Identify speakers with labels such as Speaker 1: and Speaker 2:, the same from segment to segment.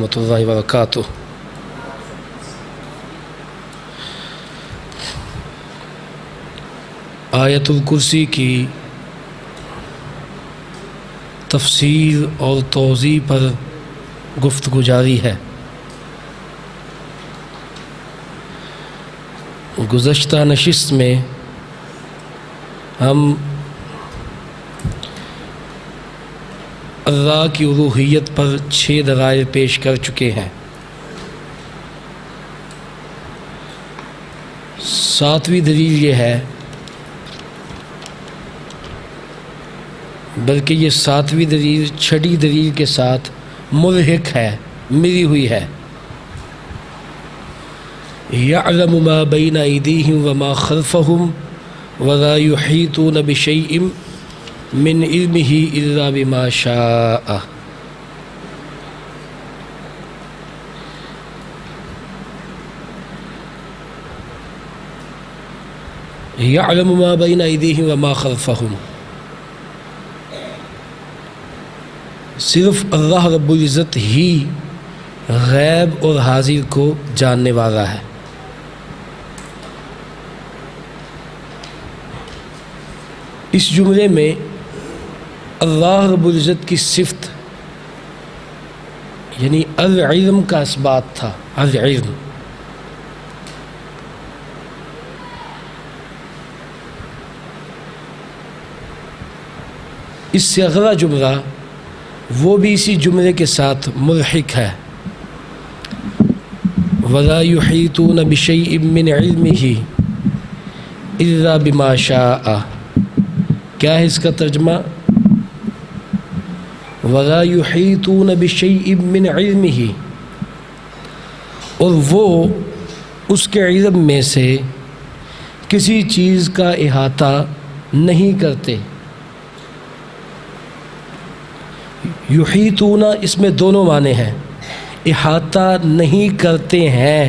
Speaker 1: ورحمۃ اللہ وبرکاتہ۔ آیت الکرسی کی تفسیر اور توضیح پر گفتگو جاری ہے۔ گزشتہ نشست میں ہم اللہ کی الوہیت پر 6 دلائل پیش کر چکے ہیں۔ 7ویں دلیل یہ ہے، بلکہ یہ 7ویں دلیل 6ٹھی دلیل کے ساتھ ملحق ہے، ملی ہوئی ہے۔ یعلم ما بین ایدیہم وما خلفہم ولا یحیطون بشیء من علمہ الا بما شاء۔ یعلم ما بین ایدیہم وما خلفہم، صرف اللہ رب العزت ہی غیب اور حاضر کو جاننے والا ہے۔ اس جملے میں اللہ رب العزت کی صفت یعنی العلم کا اثبات تھا۔ العلم اس سے اگلا جملہ وہ بھی اسی جملے کے ساتھ ملحق ہے، وَلَا يُحِيطُونَ بِشَيْءٍ مِّنْ عِلْمِهِ إِلَّا بِمَا شَاءَ۔ کیا ہے اس کا ترجمہ؟ وَلَا يُحِيطُونَ بِشَيْءٍ مِّنْ عِلْمِهِ، اور وہ اس کے علم میں سے کسی چیز کا احاطہ نہیں کرتے۔ یحیطون اس میں دونوں معنی ہیں، احاطہ نہیں کرتے ہیں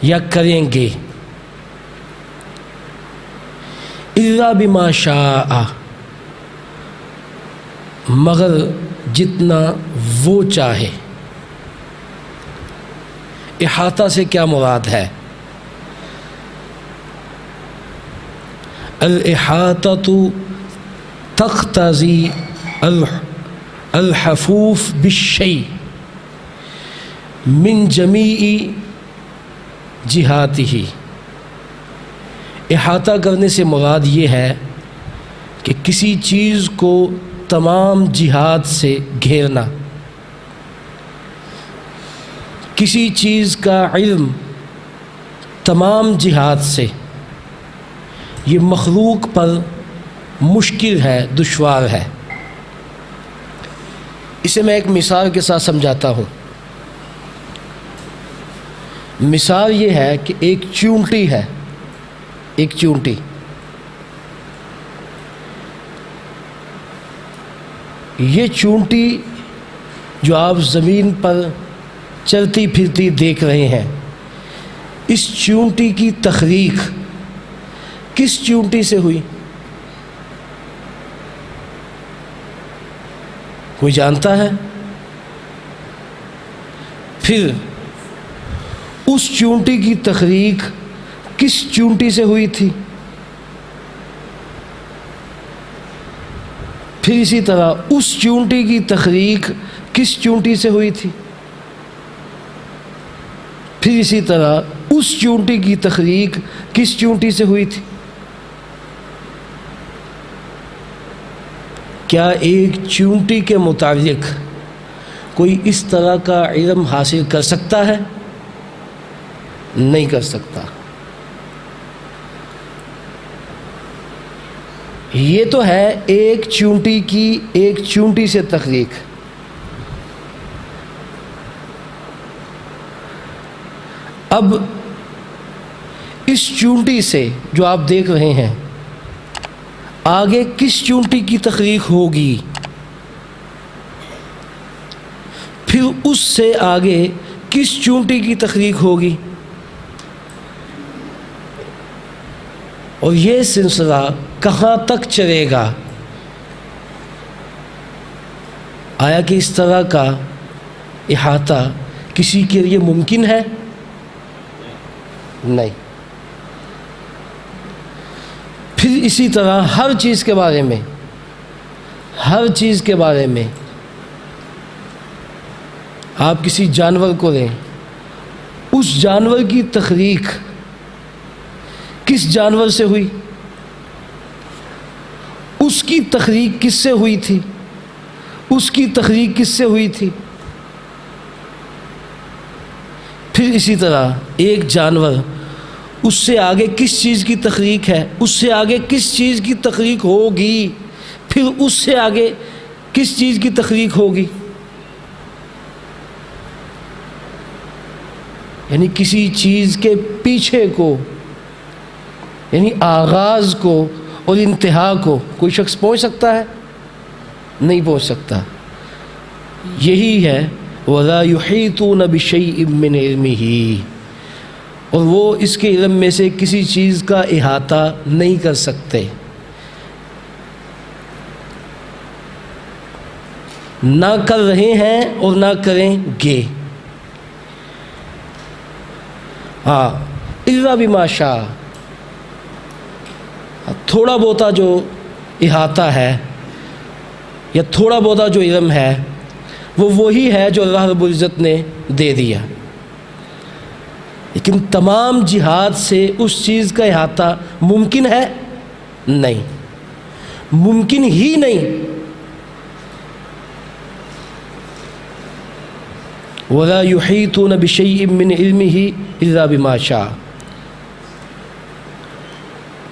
Speaker 1: یا کریں گے۔ الا بما شاء، مگر جتنا وہ چاہے۔ احاطہ سے کیا مراد ہے؟ الاحاطۃ تقتضی الحفوف بالشیء من جمیع جہاتہ۔ احاطہ کرنے سے مراد یہ ہے کہ کسی چیز کو تمام جہات سے گھیرنا، کسی چیز کا علم تمام جہات سے۔ یہ مخلوق پر مشکل ہے، دشوار ہے۔ اسے میں ایک مثال کے ساتھ سمجھاتا ہوں۔ مثال یہ ہے کہ ایک چونٹی ہے، ایک چونٹی۔ یہ چونٹی جو آپ زمین پر چلتی پھرتی دیکھ رہے ہیں، اس چونٹی کی تخلیق کس چونٹی سے ہوئی؟ کوئی جانتا ہے؟ پھر اس چونٹی کی تخلیق کس چونٹی سے ہوئی تھی؟ پھر اسی طرح اس چونٹی کی تخلیق کس چونٹی سے ہوئی تھی؟ پھر اسی طرح اس چونٹی کی تخلیق کس چونٹی سے ہوئی تھی؟ کیا ایک چونٹی کے متعلق کوئی اس طرح کا علم حاصل کر سکتا ہے؟ نہیں کر سکتا۔ یہ تو ہے ایک چونٹی کی ایک چونٹی سے تخلیق۔ اب اس چونٹی سے جو آپ دیکھ رہے ہیں آگے کس چونٹی کی تخلیق ہوگی؟ پھر اس سے آگے کس چونٹی کی تخلیق ہوگی؟ اور یہ سلسلہ کہاں تک چلے گا؟ آیا کہ اس طرح کا احاطہ کسی کے لیے ممکن ہے؟ نہیں۔ پھر اسی طرح ہر چیز کے بارے میں، ہر چیز کے بارے میں آپ کسی جانور کو لیں، اس جانور کی تخلیق کس جانور سے ہوئی؟ اس کی تخلیق کس سے ہوئی تھی؟ اس کی تخلیق کس سے ہوئی تھی؟ پھر اسی طرح ایک جانور، اس سے آگے کس چیز کی تخلیق ہے، اس سے آگے کس چیز کی تخلیق ہوگی، پھر اس سے آگے کس چیز کی تخلیق ہوگی؟ یعنی کسی چیز کے پیچھے کو، یعنی آغاز کو اور انتہا کو کوئی شخص پہنچ سکتا ہے؟ نہیں پہنچ سکتا۔ یہی ہے وَلَا يُحِيطُونَ بِشَيْءٍ مِّنْ عِلْمِهِ، اور وہ اس کے علم میں سے کسی چیز کا احاطہ نہیں کر سکتے، نہ کر رہے ہیں اور نہ کریں گے۔ ہاں، اِلَّا بِمَا شَاءَ، تھوڑا بہتا جو احاطہ ہے یا تھوڑا بہتا جو علم ہے وہ وہی ہے جو اللہ رب العزت نے دے دیا، لیکن تمام جہات سے اس چیز کا احاطہ ممکن ہے؟ نہیں، ممکن ہی نہیں۔ وَلَا يُحِيطُونَ بِشَيْءٍ مِّنْ عِلْمِهِ إِلَّا بِمَا شَاءَ۔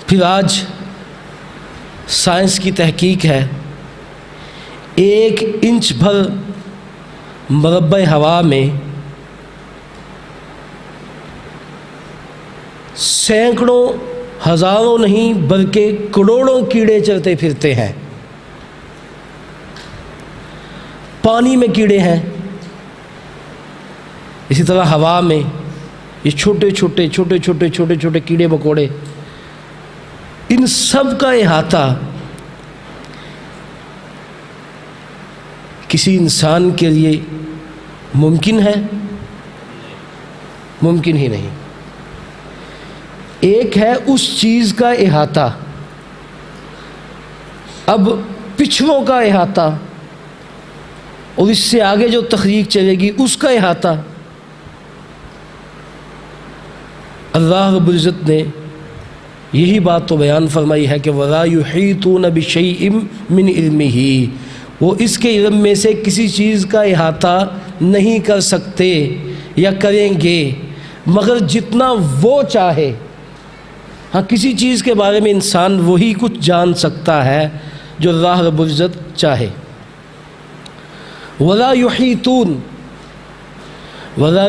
Speaker 1: پھر آج سائنس کی تحقیق ہے، 1 انچ بھر مربع ہوا میں سینکڑوں، ہزاروں نہیں بلکہ کروڑوں کیڑے چلتے پھرتے ہیں۔ پانی میں کیڑے ہیں، اسی طرح ہوا میں یہ چھوٹے چھوٹے کیڑے مکوڑے، ان سب کا احاطہ کسی انسان کے لیے ممکن ہے؟ ممکن ہی نہیں۔ ایک ہے اس چیز کا احاطہ، اب پچھلوں کا احاطہ، اور اس سے آگے جو تخلیق چلے گی اس کا احاطہ۔ اللہ رب العزت نے یہی بات تو بیان فرمائی ہے کہ وَلَا يُحِيطُونَ بِشَيْءٍ مِّنْ عِلْمِهِ، وہ اس کے علم میں سے کسی چیز کا احاطہ نہیں کر سکتے یا کریں گے مگر جتنا وہ چاہے۔ ہاں، کسی چیز کے بارے میں انسان وہی کچھ جان سکتا ہے جو اللہ رب العزت چاہے۔ وَلَا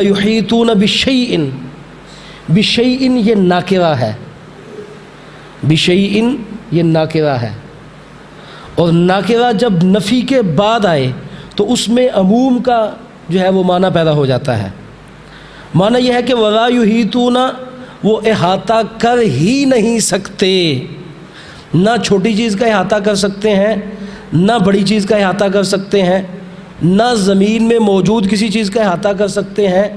Speaker 1: يُحِيطُونَ بِشَيْءٍ، بِشَيْءٍ یہ ناکرہ ہے، بِشَيْءٍ یہ ناکرہ ہے، اور ناکرہ جب نفی کے بعد آئے تو اس میں عموم کا جو ہے وہ معنی پیدا ہو جاتا ہے۔ معنی یہ ہے کہ وَلَا يُحِيطُونَ، وہ احاطہ کر ہی نہیں سکتے، نہ چھوٹی چیز کا احاطہ کر سکتے ہیں، نہ بڑی چیز کا احاطہ کر سکتے ہیں، نہ زمین میں موجود کسی چیز کا احاطہ کر سکتے ہیں،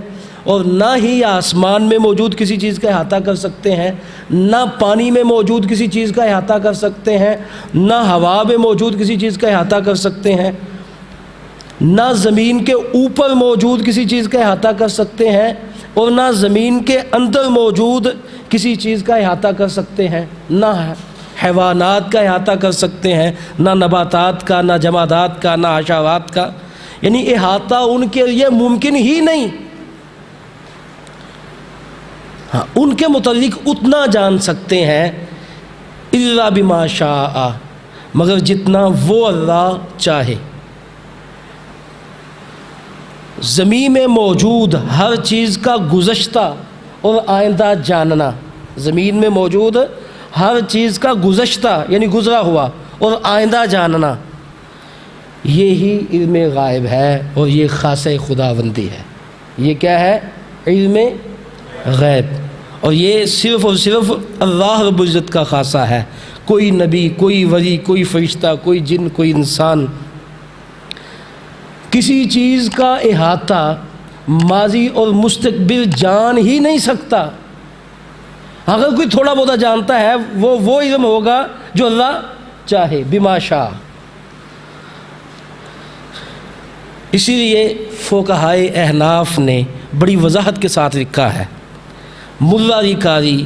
Speaker 1: اور نہ ہی آسمان میں موجود کسی چیز کا احاطہ کر سکتے ہیں، نہ پانی میں موجود کسی چیز کا احاطہ کر سکتے ہیں، نہ ہوا میں موجود کسی چیز کا احاطہ کر سکتے ہیں، نہ زمین کے اوپر موجود کسی چیز کا احاطہ کر سکتے ہیں، اور نہ زمین کے اندر موجود کسی چیز کا احاطہ کر سکتے ہیں، نہ حیوانات کا احاطہ کر سکتے ہیں، نہ نباتات کا، نہ جمادات کا، نہ حشرات کا۔ یعنی احاطہ ان کے لیے ممکن ہی نہیں۔ ہاں، ان کے متعلق اتنا جان سکتے ہیں الا بما شاء، مگر جتنا وہ اللہ چاہے۔ زمین میں موجود ہر چیز کا گزشتہ اور آئندہ جاننا، زمین میں موجود ہر چیز کا گزشتہ یعنی گزرا ہوا اور آئندہ جاننا، یہی علم غائب ہے اور یہ خاصہ خداوندی ہے۔ یہ کیا ہے؟ علم غیب، اور یہ صرف اور صرف اللہ رب العزت کا خاصہ ہے۔ کوئی نبی، کوئی ولی، کوئی فرشتہ، کوئی جن، کوئی انسان کسی چیز کا احاطہ ماضی اور مستقبل جان ہی نہیں سکتا۔ اگر کوئی تھوڑا بہت جانتا ہے وہ علم ہوگا جو اللہ چاہے، بما شاء۔ اسی لیے فقہائے احناف نے بڑی وضاحت کے ساتھ لکھا ہے۔ ملا علی قاری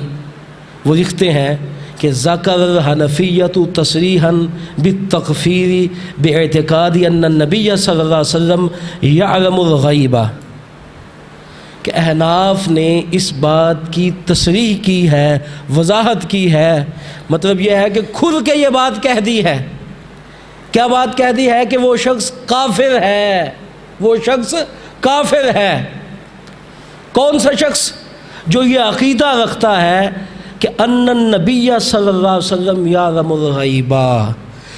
Speaker 1: وہ لکھتے ہیں کہ ذکر الحنفیۃ تصریحا بالتکفیر باعتقاد ان النبی صلی اللہ علیہ وسلم یعلم الغیب، کہ احناف نے اس بات کی تصریح کی ہے، وضاحت کی ہے، مطلب یہ ہے کہ کھل کے یہ بات کہہ دی ہے۔ کیا بات کہہ دی ہے؟ کہ وہ شخص کافر ہے، وہ شخص کافر ہے۔ کون سا شخص؟ جو یہ عقیدہ رکھتا ہے کہ ان النبی صلی اللہ علیہ وسلم یعلم الغیب،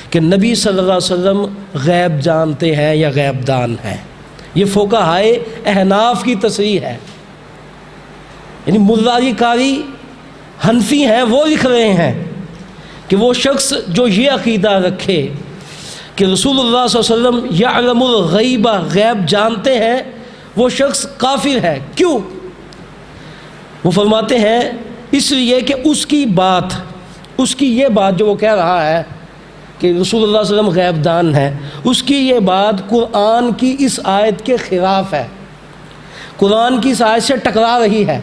Speaker 1: کہ نبی صلی اللہ علیہ وسلم غیب جانتے ہیں یا غیب دان ہیں۔ یہ فقہائے احناف کی تصریح ہے۔ یعنی ملا علی قاری حنفی ہیں، وہ لکھ رہے ہیں کہ وہ شخص جو یہ عقیدہ رکھے کہ رسول اللہ صلی اللہ علیہ وسلم یعلم الغیب، غیب جانتے ہیں، وہ شخص کافر ہے۔ کیوں؟ وہ فرماتے ہیں اس لیے کہ اس کی یہ بات جو وہ کہہ رہا ہے کہ رسول اللہ صلی اللہ علیہ وسلم غیب دان ہے، اس کی یہ بات قرآن کی اس آیت کے خلاف ہے، قرآن کی اس آیت سے ٹکرا رہی ہے۔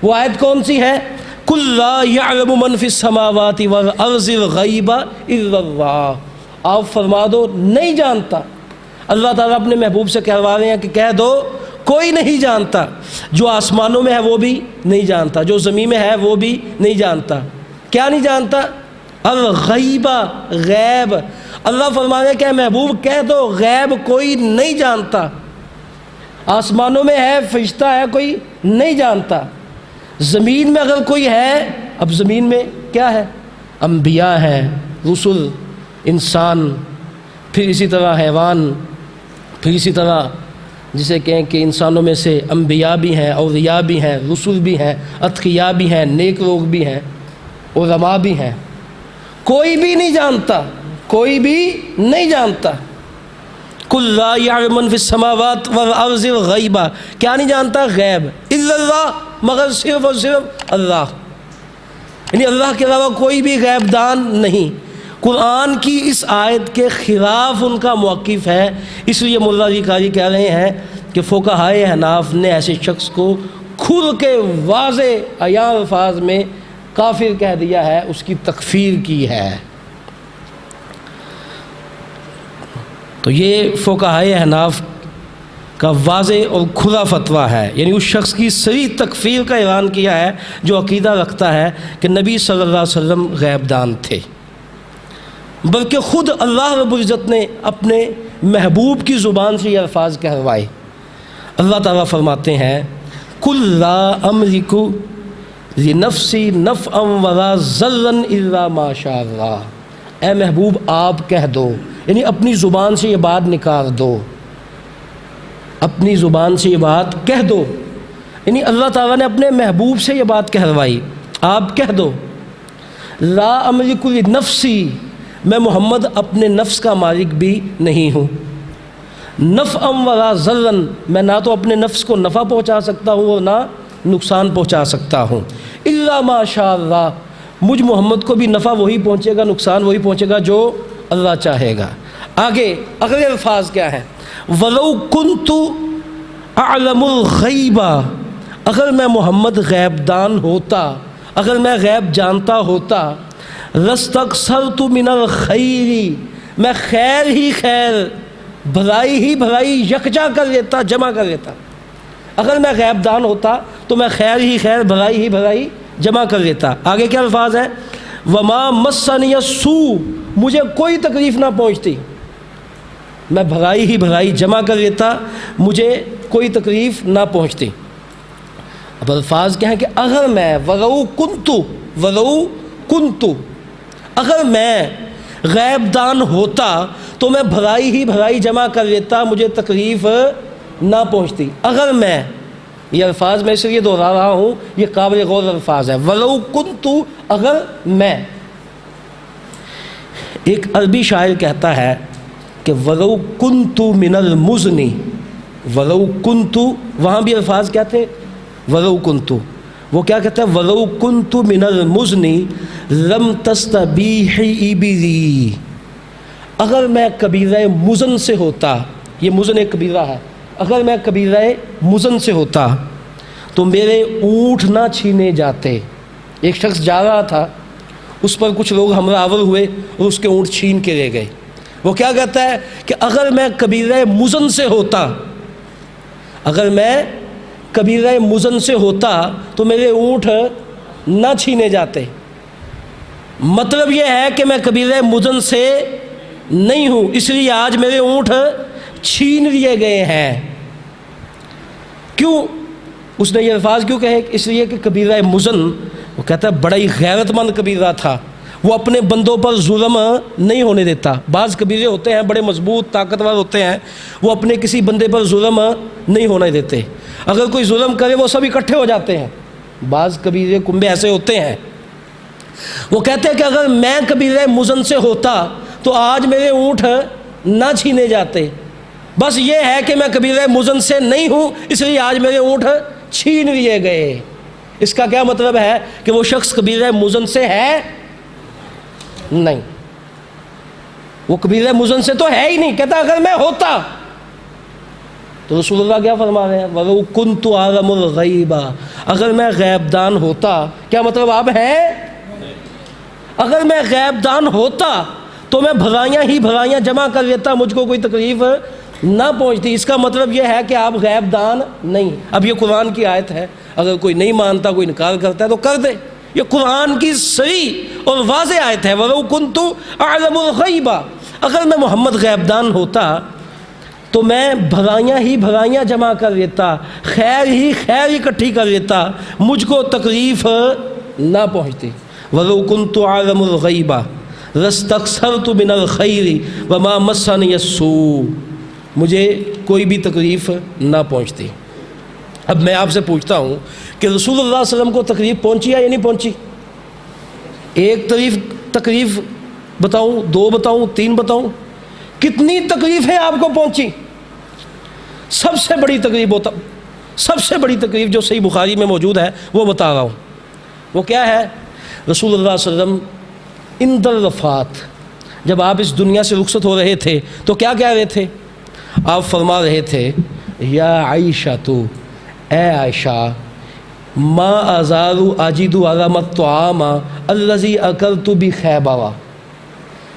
Speaker 1: وہ آیت کون سی ہے؟ قُل لَا يَعْلَمُ مَنْ فِي السَّمَاوَاتِ وَالْأَرْضِ الْغَیْبَ إِلَّا اللَّهُ، آپ فرما دو نہیں جانتا۔ اللہ تعالیٰ اپنے محبوب سے کہوا رہے ہیں کہ کہہ دو کوئی نہیں جانتا، جو آسمانوں میں ہے وہ بھی نہیں جانتا، جو زمین میں ہے وہ بھی نہیں جانتا۔ کیا نہیں جانتا؟ الغیب، غیب۔ اللہ فرما رہے ہیں کہ محبوب کہہ دو غیب کوئی نہیں جانتا۔ آسمانوں میں ہے فرشتہ ہے، کوئی نہیں جانتا۔ زمین میں اگر کوئی ہے، اب زمین میں کیا ہے؟ انبیاء ہیں، رسل، انسان، پھر اسی طرح حیوان، پھر اسی طرح جسے کہیں کہ انسانوں میں سے انبیاء بھی ہیں، اولیاء بھی ہیں، رسول بھی ہیں، اتقیاء بھی ہیں، نیک لوگ بھی ہیں، علماء بھی ہیں۔ کوئی بھی نہیں جانتا، کوئی بھی نہیں جانتا۔ قُل لَا يَعْلَمُ مَنْ فِي السَّمَاوَاتِ وَالْأَرْضِ الْغَیْبَ، کیا نہیں جانتا؟ غیب، اِلَّا اللَّهُ، مگر صرف اور صرف اللہ، یعنی اللہ کے علاوہ کوئی بھی غیب دان نہیں۔ قرآن کی اس آیت کے خلاف ان کا موقف ہے، اس لیے ملا علی قاری کہہ رہے ہیں کہ فقہائے احناف نے ایسے شخص کو کھل کے واضح عیاں الفاظ میں کافر کہہ دیا ہے، اس کی تکفیر کی ہے۔ تو یہ فقہائے احناف کا واضح اور کھلا فتویٰ ہے، یعنی اس شخص کی صریح تکفیر کا اعلان کیا ہے جو عقیدہ رکھتا ہے کہ نبی صلی اللہ علیہ وسلم غیب دان تھے۔ بلکہ خود اللہ رب العزت نے اپنے محبوب کی زبان سے یہ الفاظ کہوائے۔ اللہ تعالیٰ فرماتے ہیں قُل لَا أَمْلِكُ لِنَفْسِي نَفْعًا وَلَا ضَرًّا إِلَّا مَا شَاءَ اللَّهُ، اے محبوب آپ کہہ دو، یعنی اپنی زبان سے یہ بات نکال دو، اپنی زبان سے یہ بات کہہ دو، یعنی اللہ تعالیٰ نے اپنے محبوب سے یہ بات کہلوائی، آپ کہہ دو لا املک لنفسی، میں محمد اپنے نفس کا مالک بھی نہیں ہوں، نفعا ولا ضرا، میں نہ تو اپنے نفس کو نفع پہنچا سکتا ہوں اور نہ نقصان پہنچا سکتا ہوں، الا ما شاء اللہ، مجھ محمد کو بھی نفع وہی پہنچے گا، نقصان وہی پہنچے گا جو اللہ چاہے گا۔ آگے اگلے الفاظ کیا ہیں؟ ولو کنت اعلم الغیب، اگر میں محمد غیب دان ہوتا، اگر میں غیب جانتا ہوتا، لستکثرت من الخیر، میں خیر ہی خیر، بھلائی ہی بھلائی یکجا کر لیتا، جمع کر لیتا۔ اگر میں غیب دان ہوتا تو میں خیر ہی خیر، بھلائی ہی بھلائی جمع کر لیتا۔ آگے کیا الفاظ ہیں؟ وما مسنی السوء، مجھے کوئی تکلیف نہ پہنچتی، میں بھلائی ہی بھلائی جمع کر لیتا، مجھے کوئی تکلیف نہ پہنچتی۔ اب الفاظ کیا ہیں کہ اگر میں، ولو کنتو، اگر میں غیب دان ہوتا تو میں بھلائی ہی بھلائی جمع کر لیتا، مجھے تکلیف نہ پہنچتی۔ اگر میں، یہ الفاظ میں اس لیے دہرا رہا ہوں، یہ قابل غور الفاظ ہے، ولو کنتو، اگر میں۔ ایک عربی شاعر کہتا ہے کہ ولو کنت من المزنی، ولو کنتو، وہاں بھی الفاظ کیا تھے؟ ولو کنتو. وہ کیا کہتا ہے؟ ولو کنتو من المزنی لم تستبیح ابلی. اگر میں کبیرہ مزن سے ہوتا، یہ مزن ایک کبیرہ ہے، اگر میں کبیرہ مزن سے ہوتا تو میرے اونٹ نہ چھینے جاتے. ایک شخص جا رہا تھا، اس پر کچھ لوگ حملہ آور ہوئے اور اس کے اونٹ چھین کے لے گئے. وہ کیا کہتا ہے کہ اگر میں کبیرہ مزن سے ہوتا، اگر میں کبیرہ مزن سے ہوتا تو میرے اونٹ نہ چھینے جاتے. مطلب یہ ہے کہ میں کبیرہ مزن سے نہیں ہوں، اس لیے آج میرے اونٹ چھین لیے گئے ہیں. کیوں اس نے یہ الفاظ کیوں کہے؟ اس لیے کہ کبیرہ مزن، وہ کہتا ہے بڑا ہی غیرت مند کبیرہ تھا، وہ اپنے بندوں پر ظلم نہیں ہونے دیتا. بعض کبیرے ہوتے ہیں بڑے مضبوط طاقتور ہوتے ہیں، وہ اپنے کسی بندے پر ظلم نہیں ہونے دیتے. اگر کوئی ظلم کرے وہ سب اکٹھے ہو جاتے ہیں. بعض کبیرے کنبے ایسے ہوتے ہیں. وہ کہتے ہیں کہ اگر میں کبیرہ مزن سے ہوتا تو آج میرے اونٹ نہ چھینے جاتے. بس یہ ہے کہ میں کبیرہ مزن سے نہیں ہوں، اس لیے آج میرے اونٹ چھین لیے گئے. اس کا کیا مطلب ہے؟ کہ وہ شخص کبیرہ مزن سے ہے نہیں، وہ کبیرہ مزن سے تو ہے ہی نہیں. کہتا اگر میں ہوتا تو رسول اللہ کیا فرما رہے ہیں؟ وَلَوْ كُنْتُ أَعْلَمُ الْغَيْبَ، اگر میں غیب دان ہوتا. کیا مطلب آپ ہے؟ اگر میں غیب دان ہوتا تو میں بھلائیاں ہی بھلائیاں جمع کر لیتا، مجھ کو کوئی تکلیف نہ پہنچتی. اس کا مطلب یہ ہے کہ آپ غیب دان نہیں. اب یہ قرآن کی آیت ہے، اگر کوئی نہیں مانتا، کوئی انکار کرتا ہے تو کر دے. یہ قرآن کی صریح اور واضح آیت ہے. وَلَوْ كُنْتُ أَعْلَمُ الْغَيْبَ، اگر میں محمد غیب دان ہوتا تو میں بھلائیاں ہی بھلائیاں جمع کر لیتا، خیر ہی خیر اکٹھی کر لیتا، مجھ کو تکلیف نہ پہنچتی. وَلَوْ كُنْتُ أَعْلَمُ الْغَيْبَ لَاسْتَكْثَرْتُ مِنَ الْخَيْرِ وَمَا مَسَّنِيَ السُّوءُ، مجھے کوئی بھی تکلیف نہ پہنچتی. اب میں آپ سے پوچھتا ہوں کہ رسول اللہ صلی اللہ علیہ وسلم کو تکلیف پہنچی یا نہیں پہنچی؟ ایک تکلیف بتاؤں، دو بتاؤں، تین بتاؤں؟ کتنی تکلیفیں آپ کو پہنچی؟ سب سے بڑی تکلیف جو صحیح بخاری میں موجود ہے وہ بتا رہا ہوں. وہ کیا ہے؟ رسول اللہ صلی اللہ علیہ وسلم عند الوفات، جب آپ اس دنیا سے رخصت ہو رہے تھے تو کیا کہہ رہے تھے؟ آپ فرما رہے تھے یا عائشہ تو، اے عائشہ، ما ازال اجد علام الطعام الذی اکلت بخیبر،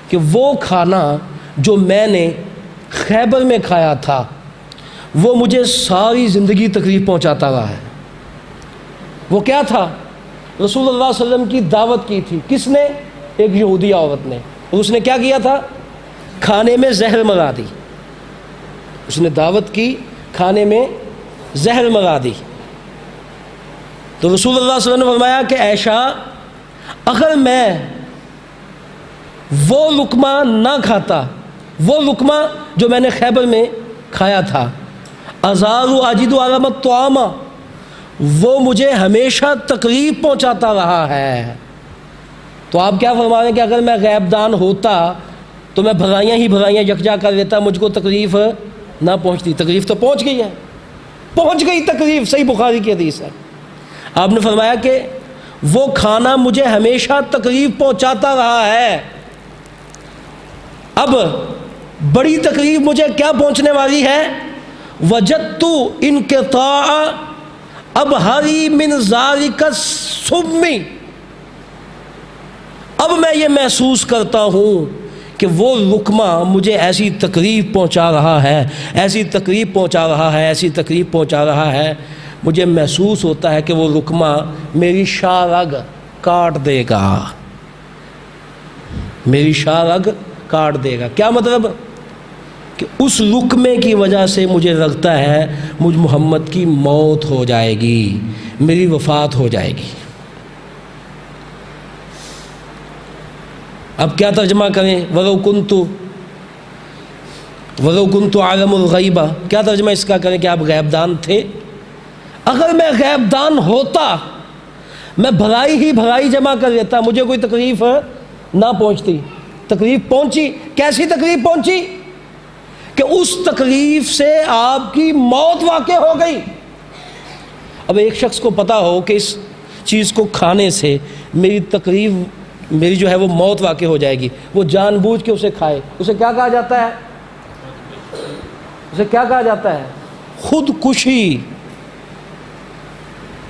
Speaker 1: کہ وہ کھانا جو میں نے خیبر میں کھایا تھا وہ مجھے ساری زندگی تکلیف پہنچاتا رہا ہے. وہ کیا تھا؟ رسول اللہ صلی اللہ علیہ وسلم کی دعوت کی تھی. کس نے؟ ایک یہودی عورت نے. اور اس نے کیا کیا تھا؟ کھانے میں زہر ملا دی. اس نے دعوت کی، کھانے میں زہر ملا دی. تو رسول اللہ صلی اللہ علیہ وسلم نے فرمایا کہ عائشہ، اگر میں وہ لقمہ نہ کھاتا، وہ لقمہ جو میں نے خیبر میں کھایا تھا، ازار اجد علام الطعام، وہ مجھے ہمیشہ تکلیف پہنچاتا رہا ہے. تو آپ کیا فرما رہے ہیں کہ اگر میں غیب دان ہوتا تو میں بھلائیاں ہی بھلائیاں یکجا کر لیتا، مجھ کو تکلیف نہ پہنچتی. تکلیف تو پہنچ گئی ہے، پہنچ گئی تکلیف. صحیح بخاری کی حدیث ہے. آپ نے فرمایا کہ وہ کھانا مجھے ہمیشہ تکلیف پہنچاتا رہا ہے. اب بڑی تکلیف مجھے کیا پہنچنے والی ہے؟ وجدت انقطاع ابحری من ذالک السم، اب میں یہ محسوس کرتا ہوں کہ وہ لقمہ مجھے ایسی تکلیف پہنچا رہا ہے، ایسی تکلیف پہنچا رہا ہے، ایسی تکلیف پہنچا رہا ہے، مجھے محسوس ہوتا ہے کہ وہ لقمہ میری شاہ رگ کاٹ دے گا، میری شاہ رگ کاٹ دے گا. کیا مطلب؟ کہ اس لقمے کی وجہ سے مجھے لگتا ہے مجھ محمد کی موت ہو جائے گی، میری وفات ہو جائے گی. اب کیا ترجمہ کریں؟ وَلَوْ كُنْتُ عَالَمُ الْغَيْبَ، کیا ترجمہ اس کا کریں کہ آپ غیب دان تھے؟ اگر میں غیب دان ہوتا میں بھلائی ہی بھلائی جمع کر لیتا، مجھے کوئی تکلیف نہ پہنچتی. تکلیف پہنچی. کیسی تکلیف پہنچی؟ کہ اس تکلیف سے آپ کی موت واقع ہو گئی۔ اب ایک شخص کو پتا ہو کہ اس چیز کو کھانے سے میری جو ہے وہ موت واقع ہو جائے گی، وہ جان بوجھ کے اسے کھائے، اسے کیا کہا جاتا ہے؟ اسے کیا کہا جاتا ہے؟ خودکشی۔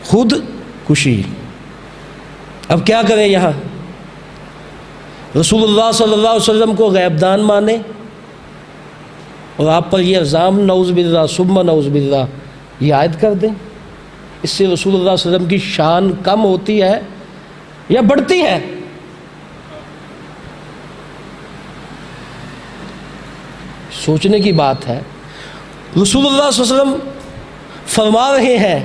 Speaker 1: خودکشی۔ اب کیا کریں یہاں؟ رسول اللہ صلی اللہ علیہ وسلم کو غیب دان مانے اور آپ پر یہ الزام نعوذ باللہ ثم نعوذ باللہ یہ عائد کر دیں؟ اس سے رسول اللہ صلی اللہ علیہ وسلم کی شان کم ہوتی ہے یا بڑھتی ہے؟ سوچنے کی بات ہے۔ رسول اللہ صلی اللہ علیہ وسلم فرما رہے ہیں،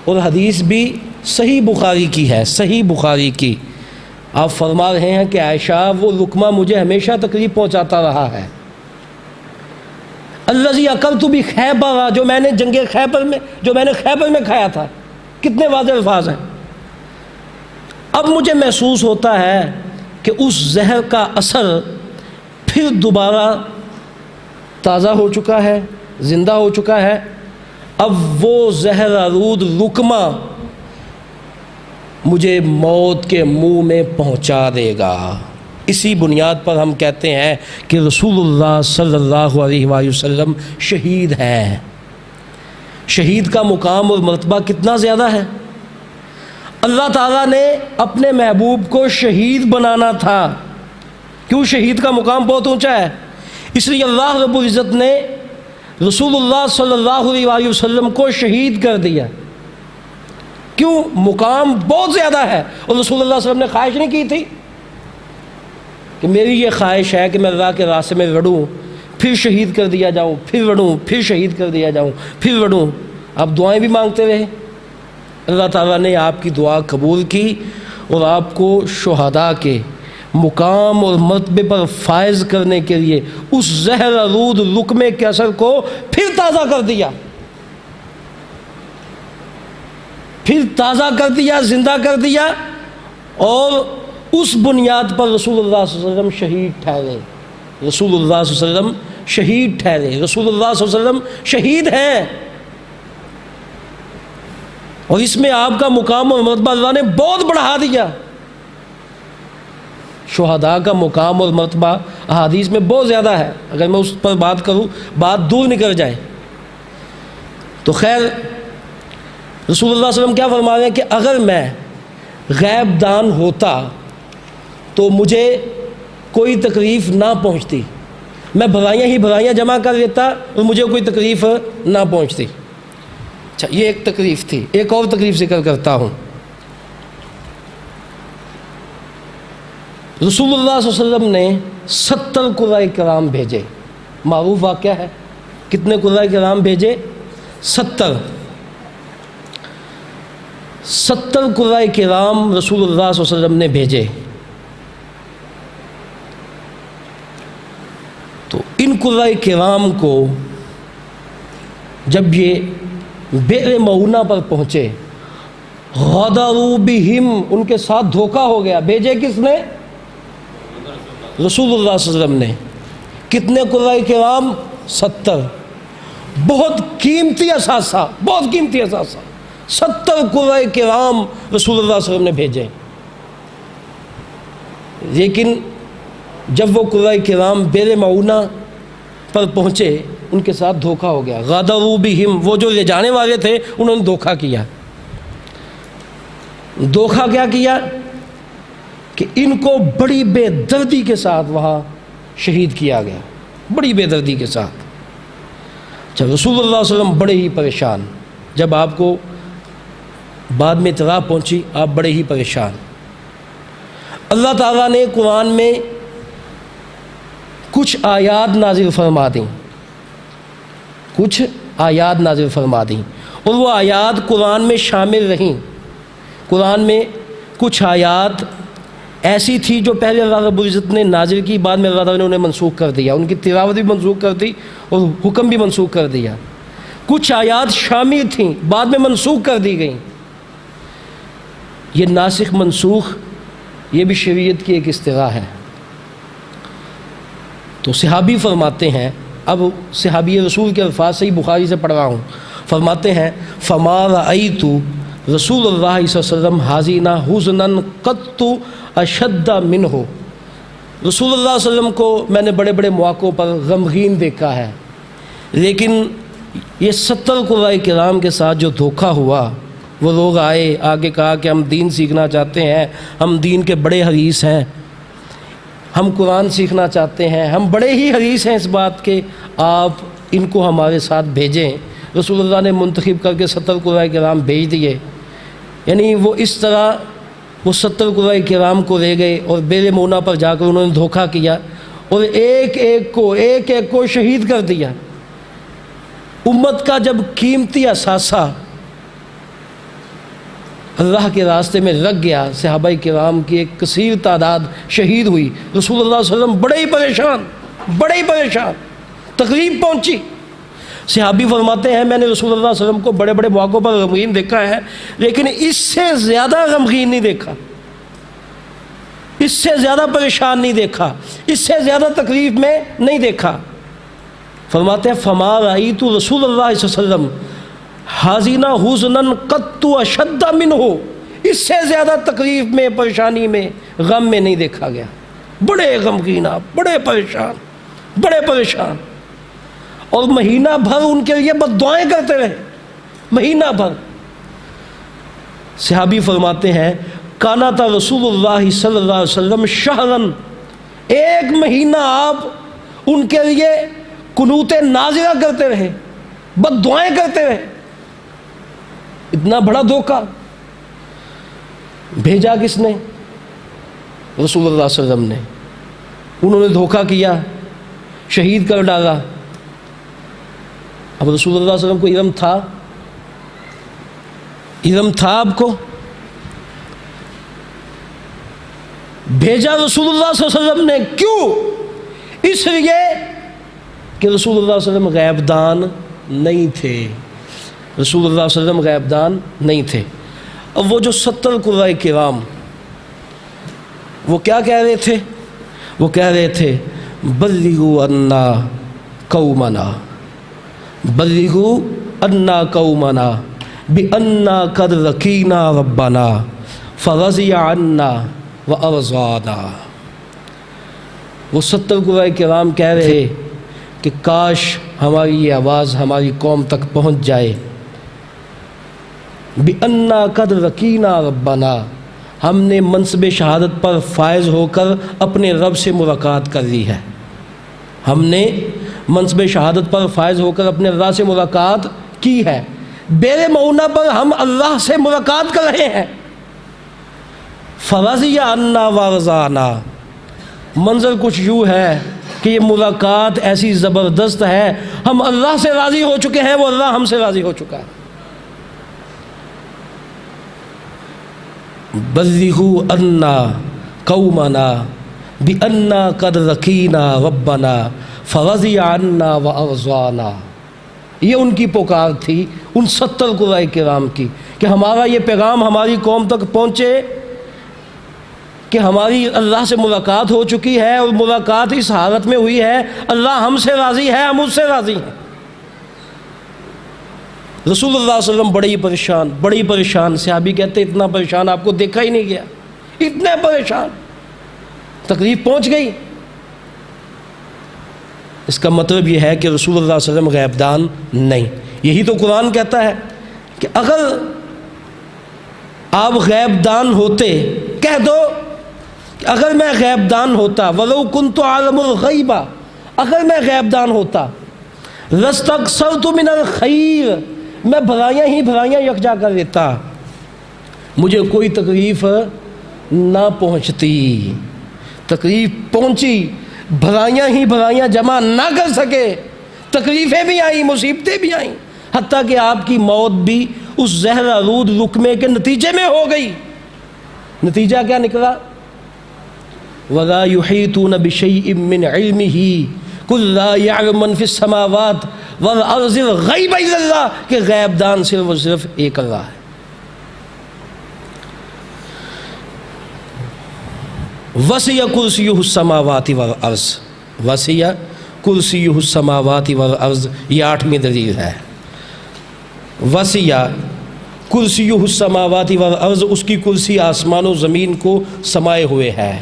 Speaker 1: اور حدیث بھی صحیح بخاری کی ہے، صحیح بخاری کی، آپ فرما رہے ہیں کہ عائشہ وہ لقمہ مجھے ہمیشہ تکلیف پہنچاتا رہا ہے، الذی اکلت بخیبر، جو میں نے جنگ خیبر میں خیبر میں کھایا تھا۔ کتنے واضح الفاظ ہیں۔ اب مجھے محسوس ہوتا ہے کہ اس زہر کا اثر پھر دوبارہ تازہ ہو چکا ہے، زندہ ہو چکا ہے، اب وہ زہر آلود لقمہ مجھے موت کے منہ میں پہنچا دے گا۔ اسی بنیاد پر ہم کہتے ہیں کہ رسول اللہ صلی اللہ علیہ وآلہ وسلم شہید ہیں۔ شہید کا مقام اور مرتبہ کتنا زیادہ ہے۔ اللہ تعالیٰ نے اپنے محبوب کو شہید بنانا تھا۔ کیوں؟ شہید کا مقام بہت اونچا ہے، اس لیے اللہ رب العزت نے رسول اللہ صلی اللہ علیہ وآلہ وسلم کو شہید کر دیا۔ کیوں؟ مقام بہت زیادہ ہے، اور رسول اللہ صلی اللہ علیہ وسلم نے خواہش نہیں کی تھی کہ میری یہ خواہش ہے کہ میں اللہ کے راستے میں لڑوں، پھر شہید کر دیا جاؤں، پھر لڑوں، پھر شہید کر دیا جاؤں، پھر لڑوں۔ آپ دعائیں بھی مانگتے رہے، اللہ تعالیٰ نے آپ کی دعا قبول کی اور آپ کو شہداء کے مقام اور مرتبے پر فائز کرنے کے لیے اس زہر آلود لقمے کے اثر کو پھر تازہ کر دیا، پھر تازہ کر دیا، زندہ کر دیا، اور اس بنیاد پر رسول اللہ صلی اللہ علیہ وسلم شہید ٹھہرے۔ رسول اللہ صلی اللہ علیہ وسلم شہید ٹھہرے، رسول اللہ صلی اللہ علیہ وسلم شہید ہیں، اور اس میں آپ کا مقام اور مرتبہ اللہ نے بہت بڑھا دیا۔ شہداء کا مقام اور مرتبہ احادیث میں بہت زیادہ ہے، اگر میں اس پر بات کروں بات دور نکل جائے۔ تو خیر، رسول اللہ صلی اللہ علیہ وسلم کیا فرما رہے ہیں کہ اگر میں غیب دان ہوتا تو مجھے کوئی تکلیف نہ پہنچتی، میں بھلائیاں جمع کر لیتا اور مجھے کوئی تکلیف نہ پہنچتی۔ اچھا، یہ ایک تکلیف تھی۔ ایک اور تکلیف ذکر کرتا ہوں۔ رسول اللہ صلی اللہ علیہ وسلم نے 70 قراء کرام بھیجے، معروف واقعہ ہے۔ کتنے قراء کرام بھیجے؟ 70 قراء کرام رسول اللہ صلی اللہ علیہ وسلم نے بھیجے۔ تو ان قراء کرام کو جب یہ بئر معونہ پر پہنچے، غدروا بہم، ان کے ساتھ دھوکہ ہو گیا۔ بھیجے کس نے؟ رسول اللہ صلی اللہ علیہ وسلم نے۔ کتنے قراء کرام؟ 70۔ بہت قیمتی اثاثہ، بہت قیمتی اثاثہ، 70 قراء کرام رسول اللہ صلی اللہ علیہ وسلم نے بھیجے۔ لیکن جب وہ قراء کرام بئر معونہ پر پہنچے، ان کے ساتھ دھوکہ ہو گیا۔ غدروا بہم، وہ جو لے جانے والے تھے انہوں نے دھوکہ کیا۔ دھوکہ کیا کیا کہ ان کو بڑی بے دردی کے ساتھ وہاں شہید کیا گیا، بڑی بے دردی کے ساتھ۔ اچھا، رسول اللہ صلی اللہ علیہ وسلم بڑے ہی پریشان، جب آپ کو بعد میں اطلاع پہنچی آپ بڑے ہی پریشان۔ اللہ تعالیٰ نے قرآن میں کچھ آیات نازل فرما دیں، کچھ آیات نازل فرما دیں، اور وہ آیات قرآن میں شامل رہیں۔ قرآن میں کچھ آیات ایسی تھی جو پہلے اللہ رب العزت نے نازل کی، بعد میں اللہ تعالیٰ نے انہیں منسوخ کر دیا، ان کی تلاوت بھی منسوخ کر دی اور حکم بھی منسوخ کر دیا۔ کچھ آیات شامل تھیں، بعد میں منسوخ کر دی گئیں۔ یہ ناسخ منسوخ یہ بھی شریعت کی ایک اصطلاح ہے۔ تو صحابی فرماتے ہیں اب صحابی رسول کے الفاظ سے ہی بخاری سے پڑھ رہا ہوں، فرماتے ہیں فما رأیت رسول اللہ صلی اللہ علیہ وسلم حازینا حزنا قط اشد منہ، رسول اللہ صلی اللہ علیہ وسلم کو میں نے بڑے بڑے مواقعوں پر غمگین دیکھا ہے، لیکن یہ 70 قراء کرام کے ساتھ جو دھوکہ ہوا، وہ لوگ آئے آگے کہا کہ ہم دین سیکھنا چاہتے ہیں، ہم دین کے بڑے حریص ہیں، ہم قرآن سیکھنا چاہتے ہیں، ہم بڑے ہی حریص ہیں اس بات کے، آپ ان کو ہمارے ساتھ بھیجیں۔ رسول اللہ نے منتخب کر کے 70 قراء کرام بھیج دیے، یعنی وہ اس طرح وہ 70 قراء کرام کو لے گئے اور بیر مونا پر جا کر انہوں نے دھوکہ کیا اور ایک ایک کو شہید کر دیا۔ امت کا جب قیمتی اثاثہ اللہ کے راستے میں رکھ گیا، صحابہ کرام کی ایک کثیر تعداد شہید ہوئی، رسول اللہ صلی اللہ علیہ وسلم بڑے ہی پریشان، تکلیف پہنچی۔ صحابی فرماتے ہیں میں نے رسول اللہ صلی اللہ علیہ وسلم کو بڑے بڑے موقعوں پر غمگین دیکھا ہے، لیکن اس سے زیادہ غمگین نہیں دیکھا، اس سے زیادہ پریشان نہیں دیکھا، اس سے زیادہ تکلیف میں نہیں دیکھا۔ فرماتے ہیں فما رأیت رسول اللہ صلی اللہ علیہ وسلم حازینا حزنا قط اشد منہ، اس سے زیادہ تکلیف میں، پریشانی میں، غم میں نہیں دیکھا گیا، بڑے غمگین، بڑے پریشان، اور مہینہ بھر ان کے لیے بد دعائیں کرتے رہے، مہینہ بھر۔ صحابی فرماتے ہیں کانت رسول اللہ صلی اللہ علیہ وسلم شہرن، ایک مہینہ آپ ان کے لیے قنوت نازلہ کرتے رہے، بد دعائیں کرتے رہے۔ اتنا بڑا دھوکہ بھیجا کس نے؟ رسول اللہ صلی اللہ علیہ وسلم نے، انہوں نے دھوکہ کیا، شہید کر ڈالا۔ اب رسول اللہ صلی اللہ علیہ وسلم کو علم تھا آپ کو؟ بھیجا رسول اللہ صلی اللہ علیہ وسلم نے، کیوں؟ اس لیے کہ رسول اللہ صلی اللہ علیہ وسلم غیب دان نہیں تھے، رسول اللہ صلی اللہ علیہ وسلم غیب دان نہیں تھے۔ اب وہ جو 70 قراء کرام وہ کیا کہہ رہے تھے؟ وہ کہہ رہے تھے بلغوا عنا قومنا، بلغوا عنا قومنا بأننا قد لقینا ربنا فرضی عنا وارضانا۔ وہ 70 قراء کرام کہہ رہے کہ کاش ہماری یہ آواز ہماری قوم تک پہنچ جائے، بِأَنَّا قَدْ رَقِينَا رَبَّنَا، ہم نے منصب شہادت پر فائز ہو کر اپنے رب سے ملاقات کر لی ہے، ہم نے منصب شہادت پر فائز ہو کر اپنے اللہ سے ملاقات کی ہے، بیر معونہ پر ہم اللہ سے ملاقات کر رہے ہیں۔ فَرَضِيَ عَنَّا وَارْضَانَا، منظر کچھ یوں ہے کہ یہ ملاقات ایسی زبردست ہے، ہم اللہ سے راضی ہو چکے ہیں، وہ اللہ ہم سے راضی ہو چکا ہے۔ بلغوا عنا قومنا بأننا قد لقینا ربنا فرضی عنا وارضانا، یہ ان کی پکار تھی ان 70 قراء کرام کی کہ ہمارا یہ پیغام ہماری قوم تک پہنچے کہ ہماری اللہ سے ملاقات ہو چکی ہے، اور ملاقات اس حالت میں ہوئی ہے اللہ ہم سے راضی ہے، ہم اس سے راضی ہیں۔ رسول اللہ صلی اللہ علیہ وسلم بڑی پریشان، صحابی کہتے اتنا پریشان آپ کو دیکھا ہی نہیں گیا، اتنے پریشان، تکلیف پہنچ گئی۔ اس کا مطلب یہ ہے کہ رسول اللہ صلی اللہ علیہ وسلم غیب دان نہیں۔ یہی تو قرآن کہتا ہے کہ اگر آپ غیب دان ہوتے، کہہ دو کہ اگر میں غیب دان ہوتا، وَلَوْ كُنْتُ عَالِمُ الْغَيْبَ، اگر میں غیب دان ہوتا، لَاسْتَكْثَرْتُ مِنَ الْخَيْرِ، میں بھلائیاں یکجا کر دیتا، مجھے کوئی تکلیف نہ پہنچتی، تکلیف پہنچی، بھلائیاں جمع نہ کر سکے، تکلیفیں بھی آئیں، مصیبتیں بھی آئیں، حتیٰ کہ آپ کی موت بھی اس زہر آلود لقمے کے نتیجے میں ہو گئی۔ نتیجہ کیا نکلا؟ وَلَا يُحِيطُونَ بِشَيْءٍ مِّنْ عِلْمِهِ قُلْ لَا يَعْلَمُ مَنْ فِي السَّمَاوَاتِ وَالْأَرْضِ الْغَيْبَ إِلَّا اللَّهُ، کہ غیب دان صرف اور صرف ایک اللہ ہے۔ وَسِعَ كُرْسِيُّهُ السَّمَاوَاتِ وَالْأَرْضِ، وَسِعَ کرسیہ السماوات والارض، یہ 8ویں دلیل ہے۔ وسیع کرسیہ السماوات والارض، اس کی کرسی آسمان و زمین کو سمائے ہوئے ہے،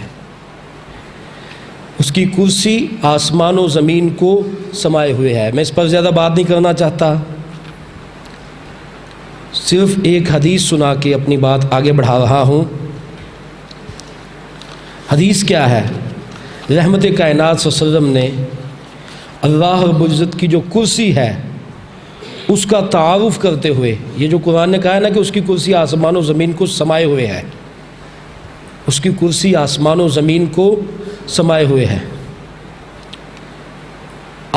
Speaker 1: اس کی کرسی آسمان و زمین کو سمائے ہوئے ہے۔ میں اس پر زیادہ بات نہیں کرنا چاہتا، صرف ایک حدیث سنا کے اپنی بات آگے بڑھا رہا ہوں۔ حدیث کیا ہے؟ رحمت کائنات صلی اللہ علیہ وسلم نے اللہ رب العزت کی جو کرسی ہے اس کا تعارف کرتے ہوئے، یہ جو قرآن نے کہا ہے نا کہ اس کی کرسی آسمان و زمین کو سمائے ہوئے ہے، اس کی کرسی آسمان و زمین کو سمائے ہوئے ہے،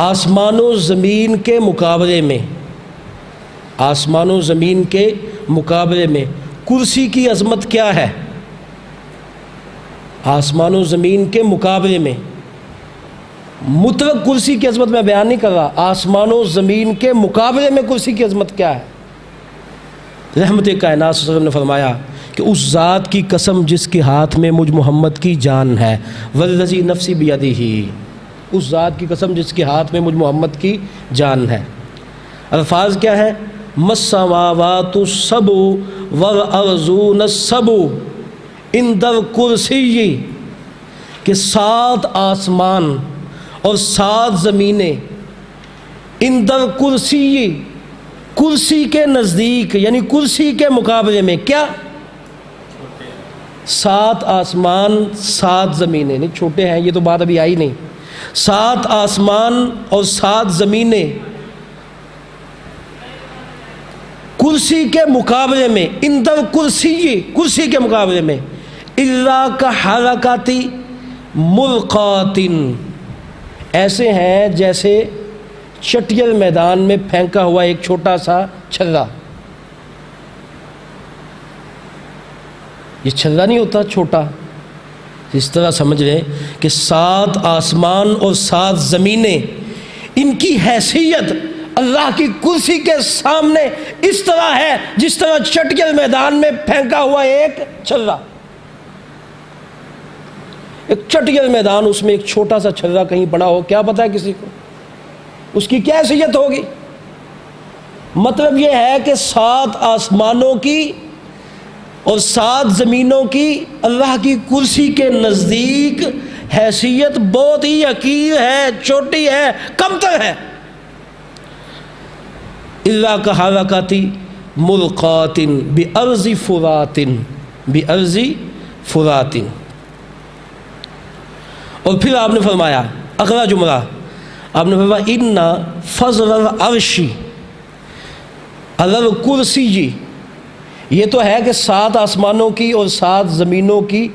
Speaker 1: آسمان و زمین کے مقابلے میں، آسمان و زمین کے مقابلے میں کرسی کی عظمت کیا ہے؟ آسمان و زمین کے مقابلے میں، مطلق کرسی کی عظمت میں بیان نہیں کر رہا، آسمان و زمین کے مقابلے میں کرسی کی عظمت کیا ہے؟ رحمت کائنات صلی اللہ علیہ وسلم نے فرمایا کہ اس ذات کی قسم جس کے ہاتھ میں مجھ محمد کی جان ہے، والذی نفسی بیدہ، اس ذات کی قسم جس کے ہاتھ میں مجھ محمد کی جان ہے۔ الفاظ کیا ہے؟ مَسَّمَاوَاتُ السَّبْعُ وَالْأَرْضُونَ السَّبْعُ عِنْدَ الْكُرْسِيِّ، کہ 7 آسمان اور 7 زمینیں عِنْدَ الْكُرْسِيِّ، کرسی کے نزدیک، یعنی کرسی کے مقابلے میں کیا؟ 7 آسمان 7 زمینیں، نہیں چھوٹے ہیں یہ تو بات ابھی آئی نہیں، 7 آسمان اور 7 زمینیں کرسی کے مقابلے میں، اندر کرسی، کرسی کے مقابلے میں، الا کحرکۃ ملقات، ایسے ہیں جیسے چٹیل میدان میں پھینکا ہوا ایک چھوٹا سا چھلہ۔ یہ چھلہ نہیں ہوتا چھوٹا، اس طرح سمجھ لیں کہ 7 آسمان اور 7 زمینیں، ان کی حیثیت اللہ کی کرسی کے سامنے اس طرح ہے جس طرح چٹیل میدان میں پھینکا ہوا ایک چھلہ، ایک چٹیل میدان، اس میں ایک چھوٹا سا چھلہ کہیں پڑا ہو، کیا پتہ ہے کسی کو اس کی کیا حیثیت ہوگی؟ مطلب یہ ہے کہ 7 آسمانوں کی اور 7 زمینوں کی اللہ کی کرسی کے نزدیک حیثیت بہت ہی حقیر ہے، چھوٹی ہے، کمتر ہے۔ الا کحرکۃ ملقات بارض فرات، بارض فرات۔ اور پھر آپ نے فرمایا اگلا جملہ، آپ نے فرمایا ان فضل العرش علی الکرسی، یہ تو ہے کہ 7 آسمانوں کی اور 7 زمینوں کی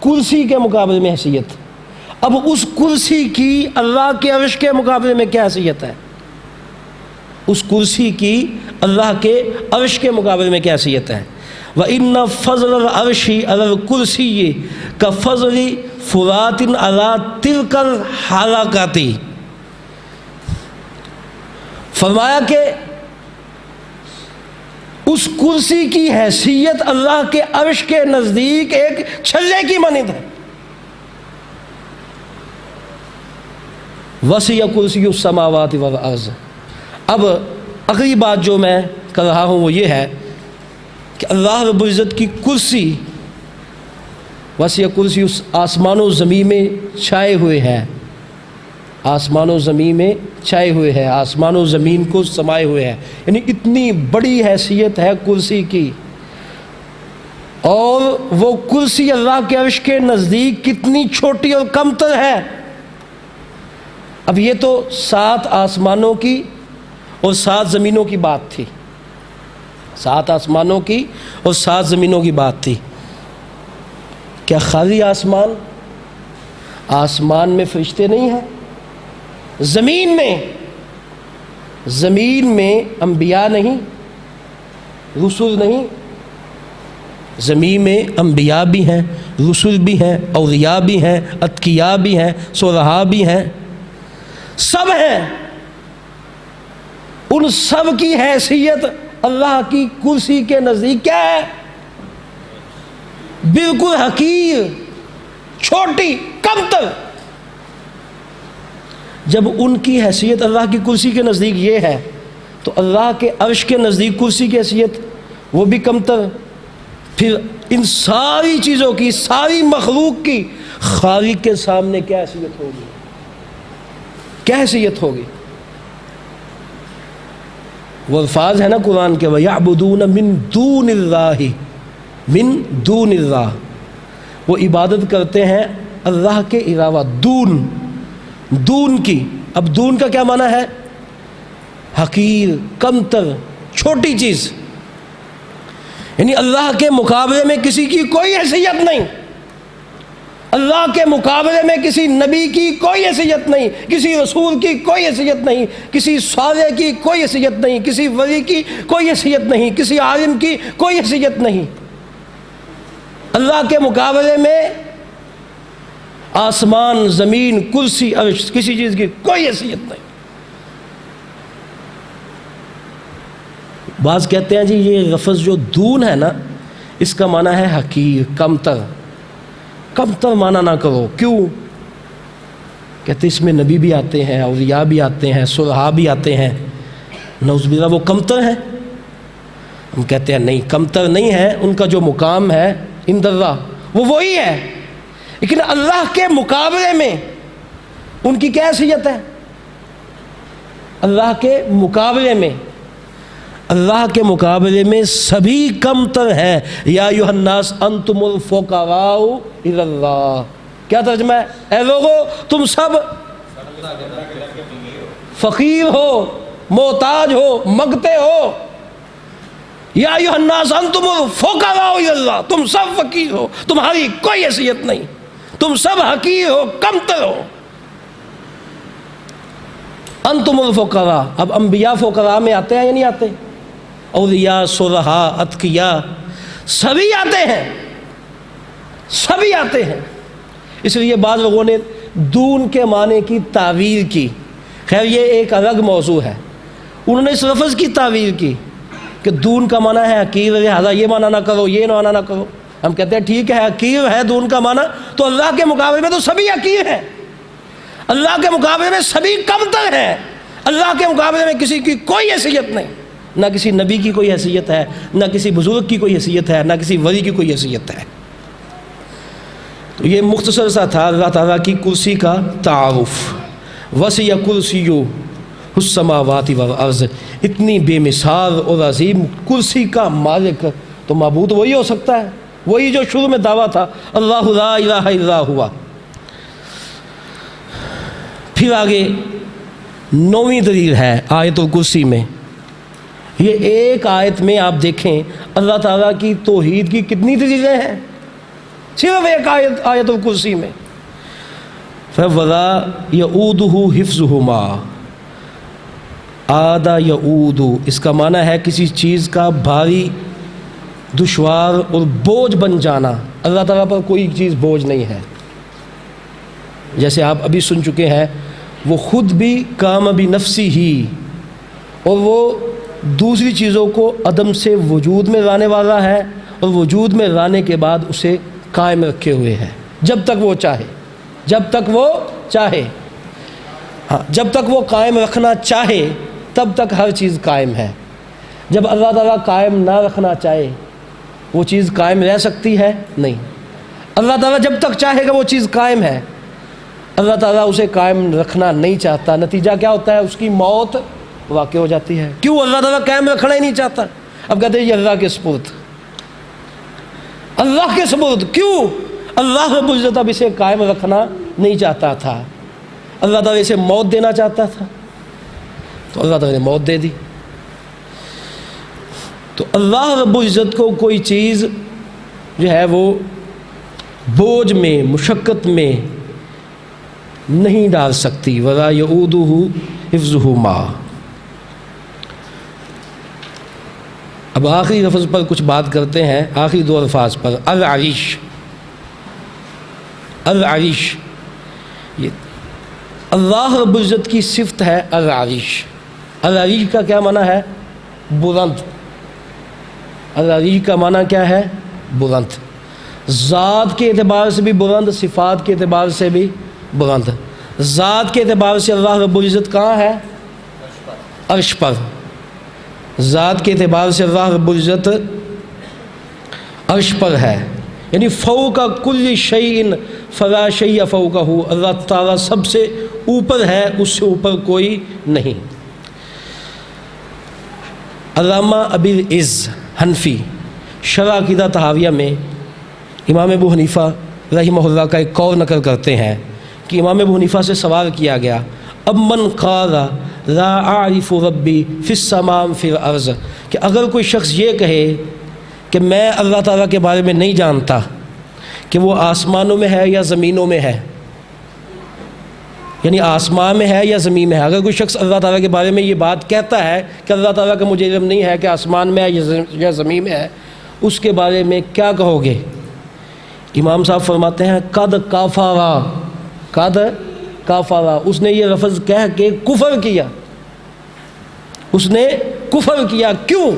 Speaker 1: کرسی کے مقابلے میں حیثیت، اب اس کرسی کی اللہ کے عرش کے مقابلے میں کیا حیثیت ہے؟ اس کرسی کی اللہ کے عرش کے مقابلے میں کیا حیثیت ہے؟ وَإِنَّ فَضْلَ الْعَرْشِ عَلَى الْكُرْسِيِّ كَفَضْلِ فُرَاتٍ عَلَى تِلْكَ الْحَلَقَاتِ، فرمایا کہ اس کرسی کی حیثیت اللہ کے عرش کے نزدیک ایک چھلے کی مانند ہے۔ وسع کرسی السماوات والارض۔ اب اگلی بات جو میں کر رہا ہوں وہ یہ ہے کہ اللہ رب العزت کی کرسی وسیع کرسی اس آسمان و زمین میں چھائے ہوئے ہے، آسمان و زمین میں چھائے ہوئے ہے، آسمان و زمین کو سمائے ہوئے ہے، یعنی اتنی بڑی حیثیت ہے کرسی کی، اور وہ کرسی اللہ کے عرش کے نزدیک کتنی چھوٹی اور کمتر ہے۔ اب یہ تو 7 آسمانوں کی اور 7 زمینوں کی بات تھی، 7 آسمانوں کی اور 7 زمینوں کی بات تھی۔ کیا خالی آسمان؟ آسمان میں فرشتے نہیں ہیں؟ زمین میں انبیاء نہیں، رسول نہیں؟ زمین میں انبیاء بھی ہیں، رسول بھی ہیں، اولیاء بھی ہیں، اتقیاء بھی ہیں، صلحاء بھی ہیں، سب ہیں۔ ان سب کی حیثیت اللہ کی کرسی کے نزدیک کیا ہے؟ بالکل حقیر، چھوٹی، کمتر۔ جب ان کی حیثیت اللہ کی کرسی کے نزدیک یہ ہے تو اللہ کے عرش کے نزدیک کرسی کی حیثیت وہ بھی کمتر، پھر ان ساری چیزوں کی، ساری مخلوق کی خالق کے سامنے کیا حیثیت ہوگی، کیا حیثیت ہوگی؟ وہ الفاظ ہے نا قرآن کے وَيَعْبُدُونَ مِن دُونِ اللَّهِ مِن دُونِ اللَّهِ، وہ عبادت کرتے ہیں اللہ کے علاوہ، دون کی۔ اب دون کا کیا معنی ہے؟ حقیر، کمتر، چھوٹی چیز، یعنی اللہ کے مقابلے میں کسی کی کوئی حیثیت نہیں، اللہ کے مقابلے میں کسی نبی کی کوئی حیثیت نہیں، کسی رسول کی کوئی حیثیت نہیں، کسی صالح کی کوئی حیثیت نہیں، کسی ولی کی کوئی حیثیت نہیں، کسی عالم کی کوئی حیثیت نہیں۔ اللہ کے مقابلے میں آسمان، زمین، کرسی، عرش، کسی چیز کی کوئی حیثیت نہیں۔ بعض کہتے ہیں جی یہ لفظ جو دون ہے نا، اس کا معنی ہے حقیر، کمتر۔ کمتر معنی نہ کرو، کیوں؟ کہتے اس میں نبی بھی آتے ہیں، اولیاء بھی آتے ہیں، صلحاء بھی آتے ہیں، نعوذ باللہ وہ کمتر ہیں؟ ہم کہتے ہیں نہیں، کمتر نہیں ہے، ان کا جو مقام ہے عند اللہ وہ وہی ہے، لیکن اللہ کے مقابلے میں ان کی کیا حیثیت ہے؟ اللہ کے مقابلے میں، اللہ کے مقابلے میں سبھی کمتر ہیں۔ یا ایھا الناس انتم الفقراء الی اللہ، کیا ترجمہ ہے؟ اے لوگو تم سب فقیر ہو، محتاج ہو، مانگتے ہو۔ یا ایھا الناس انتم الفقراء الی اللہ، تم سب فقیر ہو، تمہاری کوئی حیثیت نہیں، تم سب حقیر ہو، کمتر ہو۔ انتم الفقراء، اب انبیاء فقراء میں آتے ہیں یا نہیں آتے؟ اولیاء، صلحاء، اتقیاء سبھی آتے ہیں، سبھی آتے ہیں۔ اس لیے بعض لوگوں نے دون کے معنی کی تعویل کی، خیر یہ ایک الگ موضوع ہے۔ انہوں نے اس لفظ کی تعویل کی کہ دون کا معنی ہے حقیر، لہذا یہ معنی نہ کرو، یہ معنی نہ کرو۔ ہم کہتے ہیں ٹھیک ہے، حقیر ہے دون کا معنی، تو اللہ کے مقابلے میں تو سبھی حقیر ہیں، اللہ کے مقابلے میں سبھی کمتر ہیں، اللہ کے مقابلے میں کسی کی کوئی حیثیت نہیں، نہ کسی نبی کی کوئی حیثیت ہے، نہ کسی بزرگ کی کوئی حیثیت ہے، نہ کسی ولی کی کوئی حیثیت ہے۔ تو یہ مختصر سا تھا اللہ تعالیٰ کی کرسی کا تعارف۔ وسع کرسیہ السماوات والارض، اتنی بے مثال اور عظیم کرسی کا مالک تو معبود وہی ہو سکتا ہے، وہی جو شروع میں دعویٰ تھا، اللہ لا الہ الا ہوا۔ پھر آگے 9ویں دلیل ہے آیت الکرسی میں۔ یہ ایک آیت میں آپ دیکھیں اللہ تعالیٰ کی توحید کی کتنی دلیلیں ہیں، صرف ایک آیت الکرسی میں۔ فَوَلَا يَعُودُهُ حِفْظُهُمَا، عَادَ يَعُودُ، اس کا معنی ہے کسی چیز کا بھاری، دشوار اور بوجھ بن جانا۔ اللہ تعالیٰ پر کوئی چیز بوجھ نہیں ہے، جیسے آپ ابھی سن چکے ہیں، وہ خود بھی قام بنفسی ہی، اور وہ دوسری چیزوں کو عدم سے وجود میں لانے والا ہے، اور وجود میں لانے کے بعد اسے قائم رکھے ہوئے ہے جب تک وہ چاہے، جب تک وہ چاہے، ہاں جب تک وہ قائم رکھنا چاہے تب تک ہر چیز قائم ہے۔ جب اللہ تعالیٰ قائم نہ رکھنا چاہے وہ چیز قائم رہ سکتی ہے؟ نہیں۔ اللہ تعالیٰ جب تک چاہے گا وہ چیز قائم ہے، اللہ تعالیٰ اسے قائم رکھنا نہیں چاہتا، نتیجہ کیا ہوتا ہے؟ اس کی موت واقع ہو جاتی ہے۔ کیوں؟ اللہ تعالیٰ قائم رکھنا ہی نہیں چاہتا۔ اب کہتے ہیں یہ اللہ کے سپرد، اللہ کے سپرد۔ کیوں؟ اللہ رب العزت اب اسے قائم رکھنا نہیں چاہتا تھا، اللہ تعالیٰ اسے موت دینا چاہتا تھا، تو اللہ تعالیٰ نے موت دے دی۔ تو اللہ رب العزت کو کوئی چیز جو ہے وہ بوجھ میں، مشقت میں نہیں ڈال سکتی۔ وَلَا يَعُودُهُ حِفْظُهُمَا۔ اب آخری لفظ پر کچھ بات کرتے ہیں، آخری دو الفاظ پر۔ العریش، العریش، یہ اللہ رب العزت کی صفت ہے العریش۔ العریش کا کیا معنی ہے؟ بلند۔ العریش کا معنی کیا ہے؟ بلند، ذات کے اعتبار سے بھی بلند، صفات کے اعتبار سے بھی بلند۔ ذات کے اعتبار سے اللہ رب العزت کہاں ہے؟ عرش پر. ذات کے اعتبار سے اللہ رب العزت عرش پر ہے، یعنی فوق کل شیء فلا شیء فوقہ. اللہ تعالیٰ سب سے اوپر ہے، اس سے اوپر کوئی نہیں. علامہ ابی العز حنفی شرح عقیدہ طحاویہ میں امام ابو حنیفہ رحمہ اللہ کا ایک قول نقل کرتے ہیں کہ امام ابو حنیفہ سے سوال کیا گیا، اب من قال لا اعرف ربی فی السماء فی الارض، کہ اگر کوئی شخص یہ کہے کہ میں اللہ تعالیٰ کے بارے میں نہیں جانتا کہ وہ آسمانوں میں ہے یا زمینوں میں ہے، یعنی آسمان میں ہے یا زمین میں ہے. اگر کوئی شخص اللہ تعالیٰ کے بارے میں یہ بات کہتا ہے کہ اللہ تعالیٰ کا مجھے علم نہیں ہے کہ آسمان میں ہے یا زمین میں ہے، اس کے بارے میں کیا کہو گے؟ امام صاحب فرماتے ہیں قد کافرا، اس نے یہ لفظ کہہ کے کفر کیا. اس نے کفر کیا. کیوں؟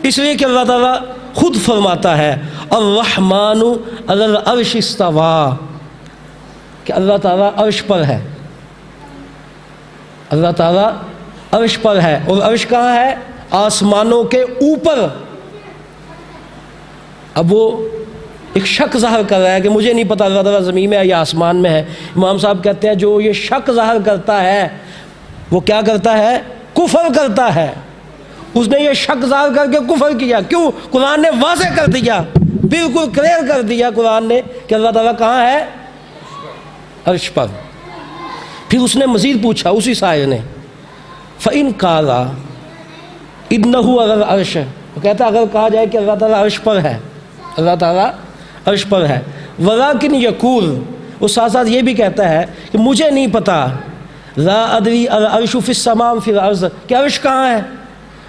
Speaker 1: اس لیے کہ اللہ تعالیٰ خود فرماتا ہے الرحمن علی العرش استویٰ، کہ اللہ تعالیٰ عرش پر ہے. اللہ تعالیٰ عرش پر ہے، اور عرش کہاں ہے؟ آسمانوں کے اوپر. اب وہ ایک شک ظاہر کر رہا ہے کہ مجھے نہیں پتہ اللہ تعالیٰ زمین میں ہے یا آسمان میں ہے. امام صاحب کہتے ہیں جو یہ شک ظاہر کرتا ہے وہ کیا کرتا ہے؟ کفر کرتا ہے. اس نے یہ شک ظاہر کر کے کفر کیا. کیوں؟ قرآن نے واضح کر دیا، بالکل کلیئر کر دیا قرآن نے کہ اللہ تعالیٰ کہاں ہے؟ عرش پر. پھر اس نے مزید پوچھا اسی سائل نے، فَإِن قَالَ إِنَّهُ عَلَى الْعَرْشِ، وہ کہتا اگر کہا جائے کہ اللہ تعالیٰ عرش پر ہے، اللہ تعالیٰ عرش پر ہے، وَلَكِنْ يَقُولُ، وہ ساتھ ساتھ یہ بھی کہتا ہے کہ مجھے نہیں پتا، لَا أَدْرِي الْعَرْشُ فِي السَّمَاءِ فِي الْأَرْضِ، کہ عرش کہاں ہے،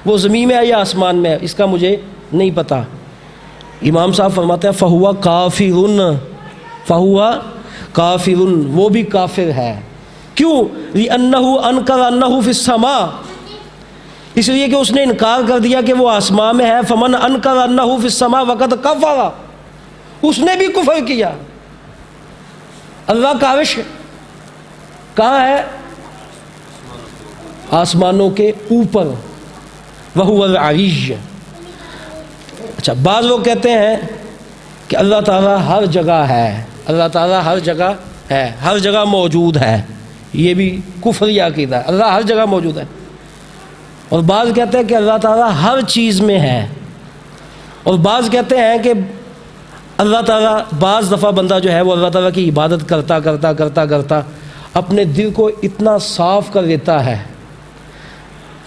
Speaker 1: وہ زمین میں ہے یا آسمان میں ہے، اس کا مجھے نہیں پتا. امام صاحب فرماتے ہیں فَهُوَ کافر، وہ بھی کافر ہے. کیوں؟ لِأَنَّهُ أَنْكَرَ أَنَّهُ فِي السَّمَاءِ، اس لیے کہ اس نے انکار کر دیا کہ وہ آسمان میں ہے. فَمَنْ أَنْكَرَ أَنَّهُ فِي السَّمَاءِ وَقَدْ كَفَرَ، اس نے بھی کفر کیا. اللہ کا عرش کہاں ہے؟ آسمانوں کے اوپر. وَهُوَ الْعَلِيُّ. اچھا، بعض لوگ کہتے ہیں کہ اللہ تعالیٰ ہر جگہ ہے، اللہ تعالیٰ ہر جگہ ہے، ہر جگہ موجود ہے. یہ بھی کفری عقیدہ ہے، اللہ ہر جگہ موجود ہے. اور بعض کہتے ہیں کہ اللہ تعالیٰ ہر چیز میں ہے. اور بعض کہتے ہیں کہ اللہ تعالیٰ بعض دفعہ بندہ جو ہے وہ اللہ تعالیٰ کی عبادت کرتا اپنے دل کو اتنا صاف کر دیتا ہے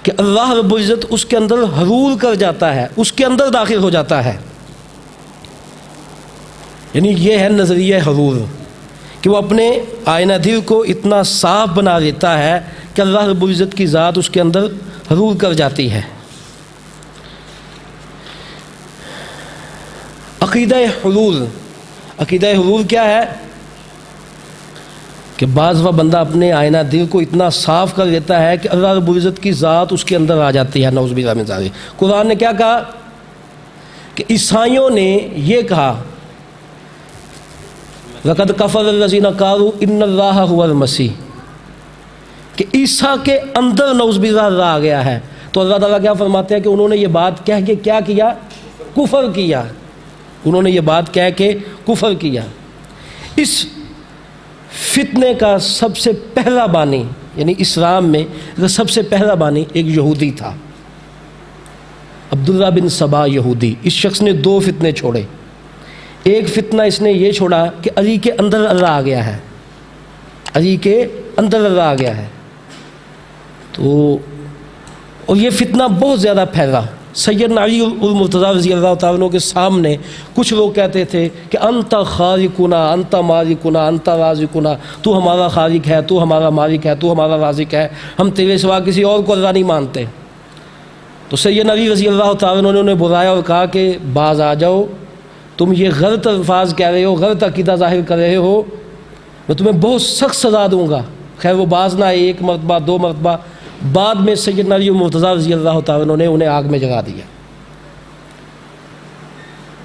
Speaker 1: کہ اللہ رب العزت اس کے اندر حلول کر جاتا ہے، اس کے اندر داخل ہو جاتا ہے. یعنی یہ ہے نظریہ حلول، کہ وہ اپنے آئینہ دل کو اتنا صاف بنا دیتا ہے کہ اللہ رب العزت کی ذات اس کے اندر حلول کر جاتی ہے. عقیدہ حلول کیا ہے؟ کہ بعض وہ بندہ اپنے آئینہ دل کو اتنا صاف کر دیتا ہے کہ اللہ رب العزت کی ذات اس کے اندر آ جاتی ہے. نعوذ باللہ من ذالک. قرآن نے کیا کہا؟ کہ عیسائیوں نے یہ کہا لَقَدْ كَفَرَ الَّذِينَ قَالُوا إِنَّ اللَّهَ هُوَ الْمَسِيحُ، کہ عیسیٰ کے اندر نعوذ باللہ اللہ آ گیا ہے. تو اللہ تعالیٰ کیا فرماتے ہیں کہ انہوں نے یہ بات کہہ کے کیا کیا؟ کفر کیا. انہوں نے یہ بات کہہ کے کفر کیا. اس فتنے کا سب سے پہلا بانی، یعنی اسلام میں سب سے پہلا بانی ایک یہودی تھا، عبداللہ بن سبا یہودی. اس شخص نے دو فتنے چھوڑے. ایک فتنہ اس نے یہ چھوڑا کہ علی کے اندر اللہ آ گیا ہے، علی کے اندر اللہ آ گیا ہے. تو اور یہ فتنہ بہت زیادہ پھیلا. سیدنا علی المرتضیٰ رضی اللہ تعالیٰ عنہ کے سامنے کچھ لوگ کہتے تھے کہ انت خالقنا انت مالکنا انت رازقنا، تو ہمارا خالق ہے، تو ہمارا مالک ہے، تو ہمارا رازق ہے، ہم تیرے سوا کسی اور کو اللہ نہیں مانتے. تو سیدنا علی رضی اللہ تعالیٰ عنہ نے انہیں بلایا اور کہا کہ باز آ جاؤ، تم یہ غلط الفاظ کہہ رہے ہو، غلط عقیدہ ظاہر کر رہے ہو، میں تمہیں بہت سخت سزا دوں گا. خیر وہ باز نہ آئے، ایک مرتبہ دو مرتبہ. بعد میں سیدنا علی مرتضیٰ رضی اللہ تعالیٰ عنہ نے انہیں آگ میں جلا دیا.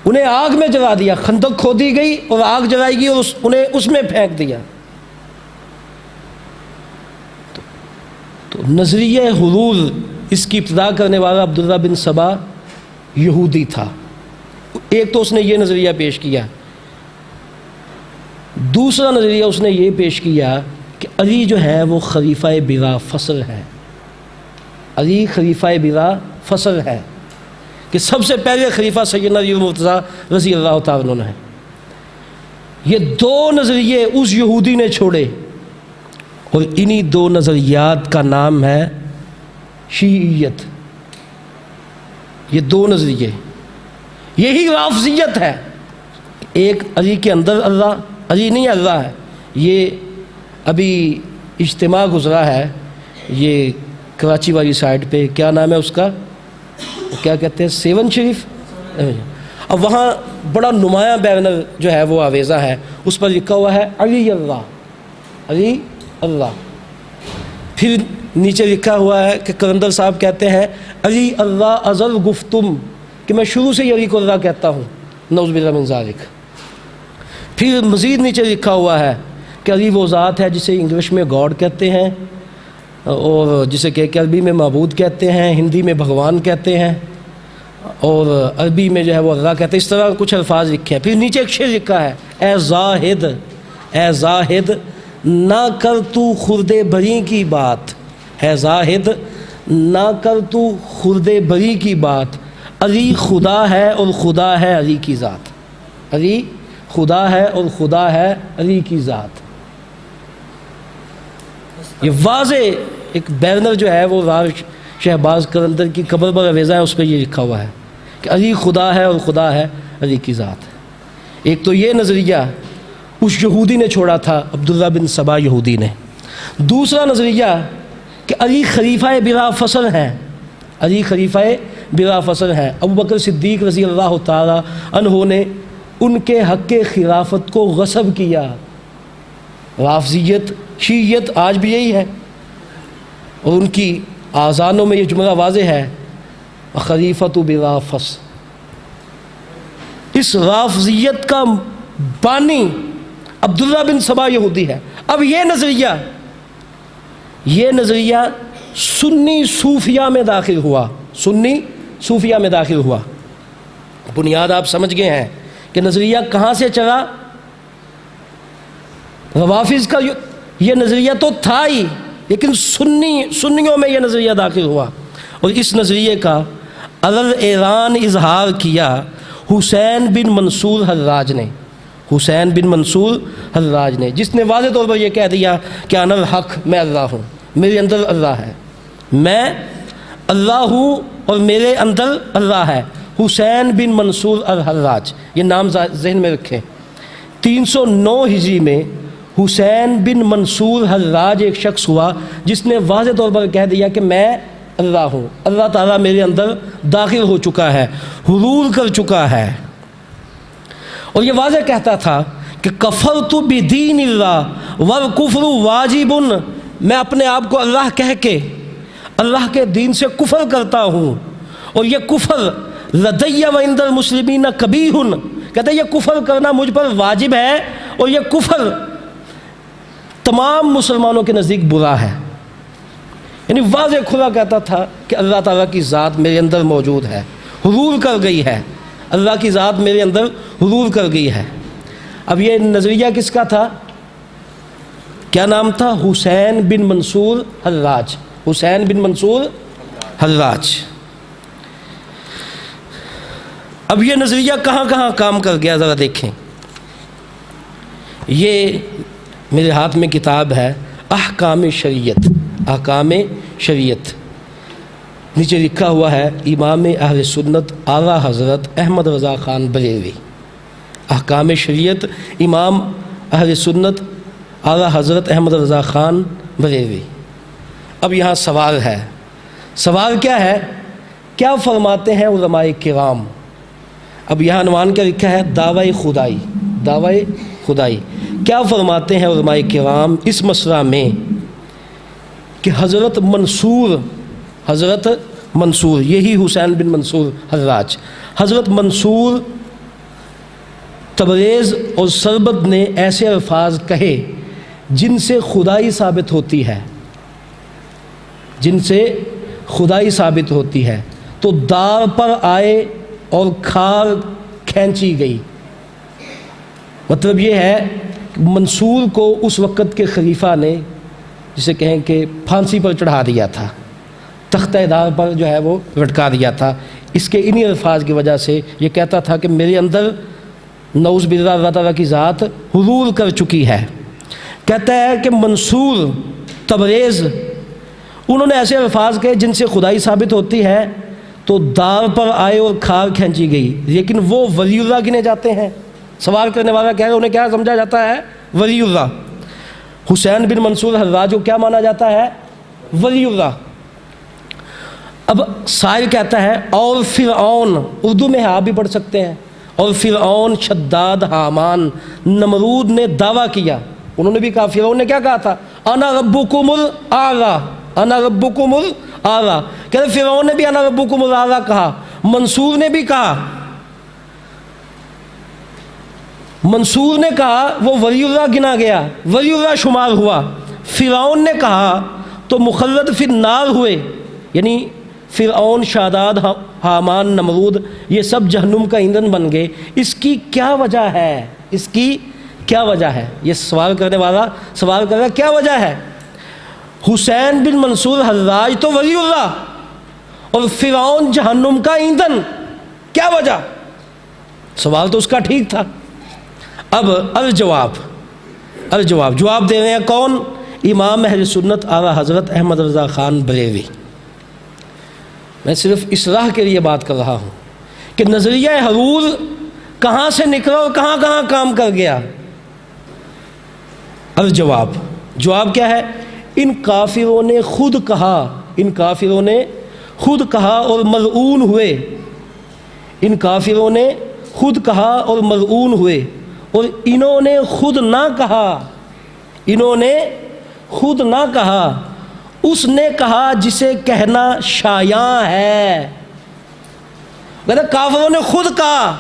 Speaker 1: انہیں آگ میں جلا دیا. خندق کھودی گئی اور آگ جلائی گئی اور انہیں اس میں پھینک دیا. نظریہ حلول اس کی ابتدا کرنے والا عبداللہ بن سبا یہودی تھا۔ ایک تو اس نے یہ نظریہ پیش کیا، دوسرا نظریہ اس نے یہ پیش کیا کہ علی جو ہے وہ خلیفہ بلا فصل ہے، علی خلیفہ بلا فصل ہے، کہ سب سے پہلے خلیفہ سیدنا علی مرتضیٰ رضی اللہ تعالیٰ عنہ ہے۔ یہ دو نظریے اس یہودی نے چھوڑے، اور انہی دو نظریات کا نام ہے شیعیت۔ یہ دو نظریے، یہی رافضیت ہے۔ ایک علی کے اندر اللہ، علی نہیں اللہ ہے۔ یہ ابھی اجتماع گزرا ہے، یہ کراچی والی سائڈ پہ، کیا نام ہے اس کا، کیا کہتے ہیں، سیون شریف۔ اب وہاں بڑا نمایاں بینر جو ہے وہ آویزہ ہے، اس پر لکھا ہوا ہے علی اللہ، علی اللہ۔ پھر نیچے لکھا ہوا ہے کہ کلندر صاحب کہتے ہیں علی اللہ ازل گفتم، کہ میں شروع سے ہی علی کو اللہ کہتا ہوں، نعوذ باللہ من ذالک۔ پھر مزید نیچے لکھا ہوا ہے کہ علی وہ ذات ہے جسے انگلش میں گاڈ کہتے ہیں، اور جسے کہ عربی میں معبود کہتے ہیں، ہندی میں بھگوان کہتے ہیں، اور عربی میں جو ہے وہ اللہ کہتے ہیں۔ اس طرح کچھ الفاظ لکھے ہیں۔ پھر نیچے ایک شعر لکھا ہے، اے زاہد، اے زاہد نہ کر تو خرد بری کی بات، ہے زاہد نہ کر تو خرد بری کی بات، علی خدا ہے اور خدا ہے علی کی ذات، علی خدا ہے اور خدا ہے علی کی ذات۔ یہ واضح ایک بینر جو ہے وہ راز شہباز کلندر کی قبر پر آویزہ ہے، اس پہ یہ لکھا ہوا ہے کہ علی خدا ہے اور خدا ہے علی کی ذات۔ ایک تو یہ نظریہ اس یہودی نے چھوڑا تھا، عبداللہ بن سبا یہودی نے۔ دوسرا نظریہ کہ علی خلیفہ بلا فصل ہیں، علی خلیفہ بلا فصل ہیں۔ ابو بکر صدیق رضی اللہ تعالی عنہ نے ان کے حق خلافت کو غصب کیا۔ رافضیت، شیعیت آج بھی یہی ہے، اور ان کی آذانوں میں یہ جملہ واضح ہے، خلیفۃ بلا فصل۔ اس رافضیت کا بانی عبداللہ بن سبا یہودی ہے۔ اب یہ نظریہ سنی صوفیہ میں داخل ہوا، سنی صوفیہ میں داخل ہوا۔ بنیاد آپ سمجھ گئے ہیں کہ نظریہ کہاں سے چلا۔ روافض کا یہ نظریہ تو تھا ہی، لیکن سنیوں میں یہ نظریہ داخل ہوا، اور اس نظریے کا اعلان اظہار کیا حسین بن منصور حراج نے، حسین بن منصور حراج نے، جس نے واضح طور پر یہ کہہ دیا کہ انا الحق، میں اللہ ہوں، میرے اندر اللہ ہے، میں اللہ ہوں اور میرے اندر اللہ ہے۔ حسین بن منصور الحراج، یہ نام ذہن میں رکھیں۔ 309 ہجری میں حسین بن منصور حراج ایک شخص ہوا جس نے واضح طور پر کہہ دیا کہ میں اللہ ہوں، اللہ تعالیٰ میرے اندر داخل ہو چکا ہے، حلول کر چکا ہے، اور یہ واضح کہتا تھا کہ کفرت بدین اللہ والکفر واجب، میں اپنے آپ کو اللہ کہہ کے اللہ کے دین سے کفر کرتا ہوں، اور یہ کفر لدی وعند المسلمین قبیح، کہتے ہیں یہ کفر کرنا مجھ پر واجب ہے، اور یہ کفر تمام مسلمانوں کے نزدیک برا ہے۔ یعنی واضح کھلا کہتا تھا کہ اللہ تعالیٰ کی ذات میرے اندر موجود ہے، حلول کر گئی ہے، اللہ کی ذات میرے اندر حلول کر گئی ہے۔ اب یہ نظریہ کس کا تھا، کیا نام تھا؟ حسین بن منصور حراج، حسین بن منصور حراج۔ اب یہ نظریہ کہاں کہاں کام کر گیا ذرا دیکھیں۔ یہ میرے ہاتھ میں کتاب ہے احکام شریعت، احکام شریعت، نیچے لکھا ہوا ہے امام اہل سنت اعلیٰ حضرت احمد رضا خان بریلوی، احکام شریعت امام اہل سنت اعلیٰ حضرت احمد رضا خان بریلوی۔ اب یہاں سوال ہے، سوال کیا ہے؟ کیا فرماتے ہیں علماء کرام؟ اب یہاں عنوان کیا لکھا ہے؟ دعوی خدائی، دعوی خدائی۔ کیا فرماتے ہیں علماء کرام اس مسئلہ میں کہ حضرت منصور یہی حسین بن منصور حراج، حضرت منصور تبریز اور سربت نے ایسے الفاظ کہے جن سے خدائی ثابت ہوتی ہے، جن سے خدائی ثابت ہوتی ہے، تو دار پر آئے اور کھار کھینچی گئی۔ مطلب یہ ہے کہ منصور کو اس وقت کے خلیفہ نے، جسے کہیں کہ پھانسی پر چڑھا دیا تھا، تختہ دار پر جو ہے وہ لٹکا دیا تھا۔ اس کے انہی الفاظ کی وجہ سے یہ کہتا تھا کہ میرے اندر نعوذ باللہ اللہ تعالیٰ کی ذات حضور کر چکی ہے۔ کہتا ہے کہ منصور، تبریز، انہوں نے ایسے الفاظ کہے جن سے خدائی ثابت ہوتی ہے، تو دار پر آئے اور کھار کھینچی گئی، لیکن وہ ولی اللہ گنے جاتے ہیں۔ سوال کرنے والا کہہ رہے انہیں کیا سمجھا جاتا ہے؟ ولی اللہ۔ حسین بن منصور حراج کو کیا مانا جاتا ہے؟ ولی اللہ۔ اب سائل کہتا ہے اور فرعون، اردو میں آپ بھی پڑھ سکتے ہیں، اور فرعون، شداد، حامان، نمرود نے دعویٰ کیا، انہوں نے بھی کہا، فرعون نے کیا کہا تھا؟ انا ربکم الاعلی، انا ربکم الاعلی۔ کہتے فرعون نے بھی انا ربکم الاعلی کہا، منصور نے بھی کہا، منصور نے کہا وہ ولی اللہ گنا گیا، ولی اللہ شمار ہوا۔ فرعون نے کہا تو مخلد فی النار ہوئے، یعنی فرعون، شاداد، حامان، نمرود، یہ سب جہنم کا ایندھن بن گئے۔ اس کی کیا وجہ ہے؟ اس کی کیا وجہ ہے؟ یہ سوال کرنے والا سوال کر رہا ہے کیا وجہ ہے؟ حسین بن منصور حراج تو ولی اللہ اور فرعون جہنم کا ایندھن، کیا وجہ؟ سوال تو اس کا ٹھیک تھا۔ اب الجواب جواب دے رہے ہیں کون؟ امام اہل سنت اعلیٰ حضرت احمد رضا خان بریلوی۔ میں صرف اصلاح کے لیے بات کر رہا ہوں کہ نظریہ حضور کہاں سے نکلا اور کہاں کہاں کام کر گیا۔ جواب کیا ہے؟ ان کافروں نے خود کہا اور ملعون ہوئے، ان کافروں نے خود کہا اور ملعون ہوئے، اور انہوں نے خود نہ کہا، اس نے کہا جسے کہنا شایع ہے۔ کہتے کافروں نے خود کہا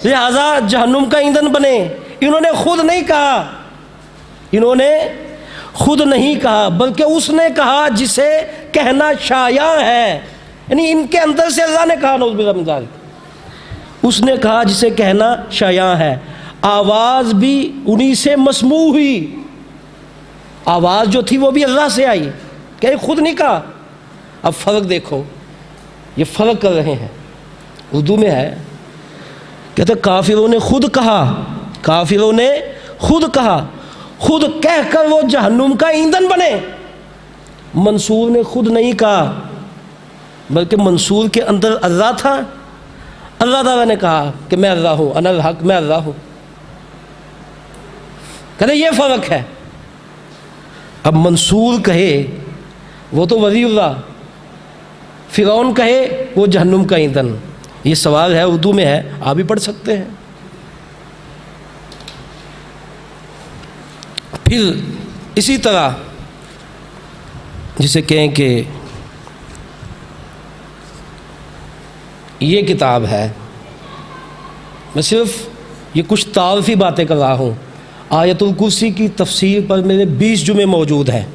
Speaker 1: لہذا جہنم کا ایندھن بنے، انہوں نے خود نہیں کہا بلکہ اس نے کہا جسے کہنا شایع ہے، یعنی ان کے اندر سے اللہ نے کہا، نعوذ باللہ من ذالک، اس نے کہا جسے کہنا شایع ہے۔ آواز بھی انہی سے مسموع ہوئی، آواز جو تھی وہ بھی اللہ سے آئی، کہ خود نہیں کہا۔ اب فرق دیکھو، یہ فرق کر رہے ہیں، اردو میں ہے، کہتے کافروں نے خود کہا، خود کہہ کر وہ جہنم کا ایندھن بنے۔ منصور نے خود نہیں کہا بلکہ منصور کے اندر اللہ تھا، اللہ تعالیٰ نے کہا کہ میں اللہ ہوں، انا الحق، میں اللہ ہوں۔ کہتے یہ فرق ہے۔ اب منصور کہے وہ تو ولی اللہ، فرعون کہے وہ جہنم کا ایندھن۔ یہ سوال ہے، اردو میں ہے، آپ بھی پڑھ سکتے ہیں۔ پھر اسی طرح جسے کہیں کہ یہ کتاب ہے، میں صرف یہ کچھ تعارفی باتیں کر رہا ہوں۔ آیت الکرسی کی تفسیر پر میرے 20 جمعے موجود ہیں،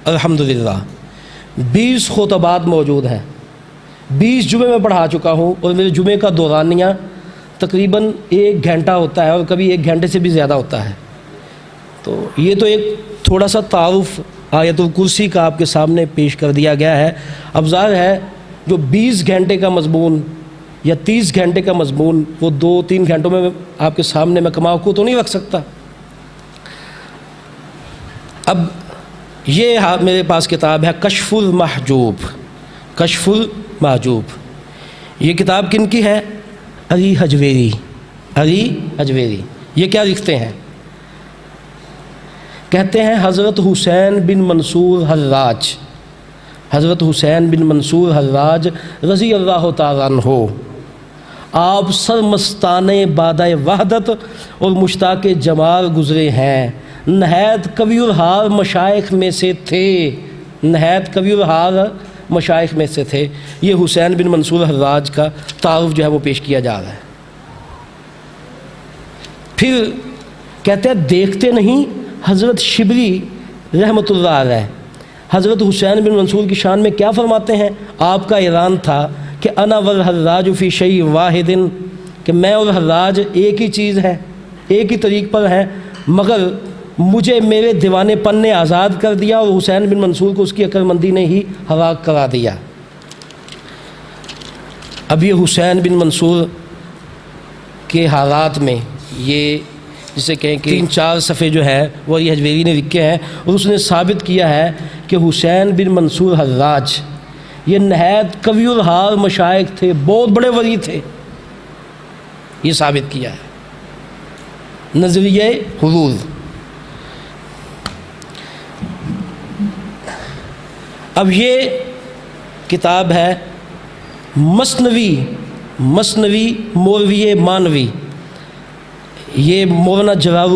Speaker 1: الحمدللہ 20 خطبات موجود ہیں، 20 جمعے میں پڑھا چکا ہوں، اور میرے جمعے کا دورانیہ تقریباً 1 گھنٹہ ہوتا ہے، اور کبھی 1 گھنٹے سے بھی زیادہ ہوتا ہے۔ تو یہ تو ایک تھوڑا سا تعارف آیت الکرسی کا آپ کے سامنے پیش کر دیا گیا ہے۔ اب ظاہر ہے جو 20 گھنٹے کا مضمون یا 30 گھنٹے کا مضمون وہ 2-3 گھنٹوں میں آپ کے سامنے میں کما کو تو نہیں رکھ سکتا۔ اب یہ میرے پاس کتاب ہے کشف المحجوب۔ یہ کتاب کن کی ہے؟ علی حجویری۔ یہ کیا لکھتے ہیں؟ کہتے ہیں حضرت حسین بن منصور حراج رضی اللہ تعالیٰ عنہ، آپ سرمستانِ بادۂ وحدت اور مشتاق جمال گزرے ہیں، نہایت کبیر الحال مشائخ میں سے تھے۔ یہ حسین بن منصور حراج کا تعارف جو ہے وہ پیش کیا جا رہا ہے۔ پھر کہتے ہیں دیکھتے نہیں حضرت شبلی رحمۃ اللہ علیہ حضرت حسین بن منصور کی شان میں کیا فرماتے ہیں؟ آپ کا اعلان تھا کہ انا والحراج فی شیء واحد، کہ میں اور حراج ایک ہی چیز ہے، ایک ہی طریق پر ہیں، مگر مجھے میرے دیوانے پن نے آزاد کر دیا اور حسین بن منصور کو اس کی عقلمندی نے ہی ہلاک کرا دیا۔ اب یہ حسین بن منصور کے حالات میں یہ جسے کہیں کہ 3-4 صفحے جو ہے وہ یہ حجویری نے لکھے ہیں، اور اس نے ثابت کیا ہے کہ حسین بن منصور حراج یہ نہایت قوی الحال مشائخ تھے، بہت بڑے ولی تھے، یہ ثابت کیا ہے نظریہ حلول۔ اب یہ کتاب ہے مثنوی مولوی مانوی، یہ مولانا جلال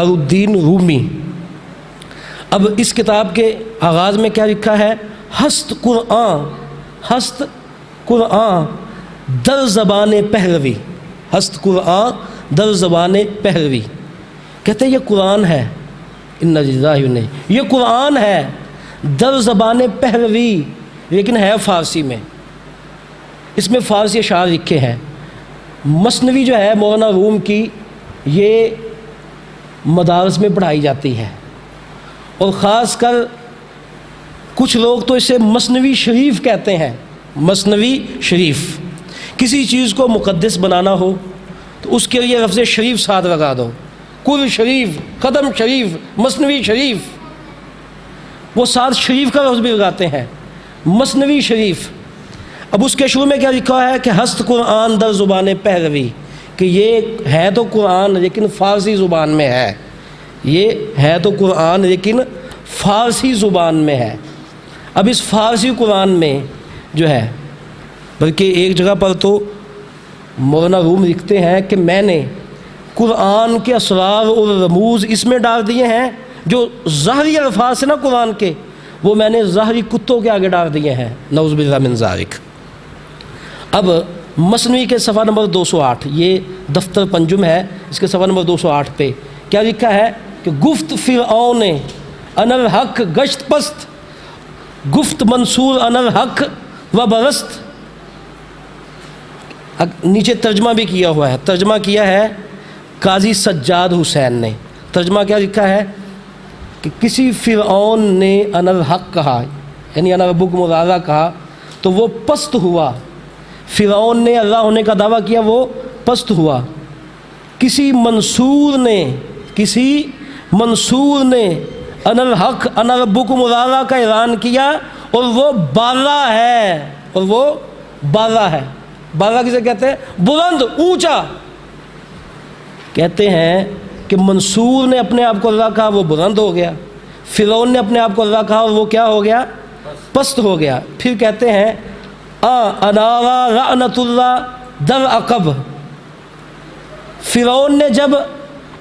Speaker 1: الدین رومی۔ اب اس کتاب کے آغاز میں کیا لکھا ہے؟ ہست قرآن در زبان پہلوی، ہست قرآن در زبان پہلوی، کہتے ہیں یہ قرآن ہے، یہ قرآن ہے در زبان پہلوی، لیکن ہے فارسی میں، اس میں فارسی اشعار لکھے ہیں۔ مثنوی جو ہے مولانا روم کی، یہ مدارس میں پڑھائی جاتی ہے، اور خاص کر کچھ لوگ تو اسے مثنوی شریف کہتے ہیں۔ مثنوی شریف، کسی چیز کو مقدس بنانا ہو تو اس کے لیے لفظ شریف ساتھ لگا دو، کل شریف، قدم شریف، مثنوی شریف، وہ ساتھ شریف کا لفظ بھی لگاتے ہیں، مثنوی شریف۔ اب اس کے شروع میں کیا لکھا ہے کہ ہست قرآن در زبان پہلوی، کہ یہ ہے تو قرآن لیکن فارسی زبان میں ہے، یہ ہے تو قرآن لیکن فارسی زبان میں ہے۔ اب اس فارسی قرآن میں جو ہے، بلکہ ایک جگہ پر تو مولانا روم لکھتے ہیں کہ میں نے قرآن کے اسرار اور رموز اس میں ڈال دیے ہیں، جو ظاہری الفاظ ہیں نا قرآن کے، وہ میں نے ظاہری کتوں کے آگے ڈال دیے ہیں، نعوذ باللہ من ذالک۔ اب مثنوی کے صفحہ نمبر 208، یہ دفتر پنجم ہے، اس کے صفحہ نمبر 208 پہ کیا لکھا ہے کہ گفت فرعون انا الحق گشت پست، گفت منصور انا الحق و برست۔ نیچے ترجمہ بھی کیا ہوا ہے، ترجمہ کیا ہے قاضی سجاد حسین نے۔ ترجمہ کیا لکھا ہے کہ کسی فرعون نے انا الحق کہا، یعنی انا ربکم الاعلی کہا تو وہ پست ہوا، فرعون نے اللہ ہونے کا دعویٰ کیا، وہ پست ہوا۔ کسی منصور نے انا الحق انا ربکم الاعلی کا اعلان کیا اور وہ بالا ہے، بالا کسے کہتے ہیں؟ بلند، اونچا۔ کہتے ہیں کہ منصور نے اپنے آپ کو اللہ کہا، وہ بلند ہو گیا، فرعون نے اپنے آپ کو اللہ کہا اور وہ کیا ہو گیا؟ پست ہو گیا۔ پھر کہتے ہیں انارا لعنت اللہ در عقب، فرعون نے جب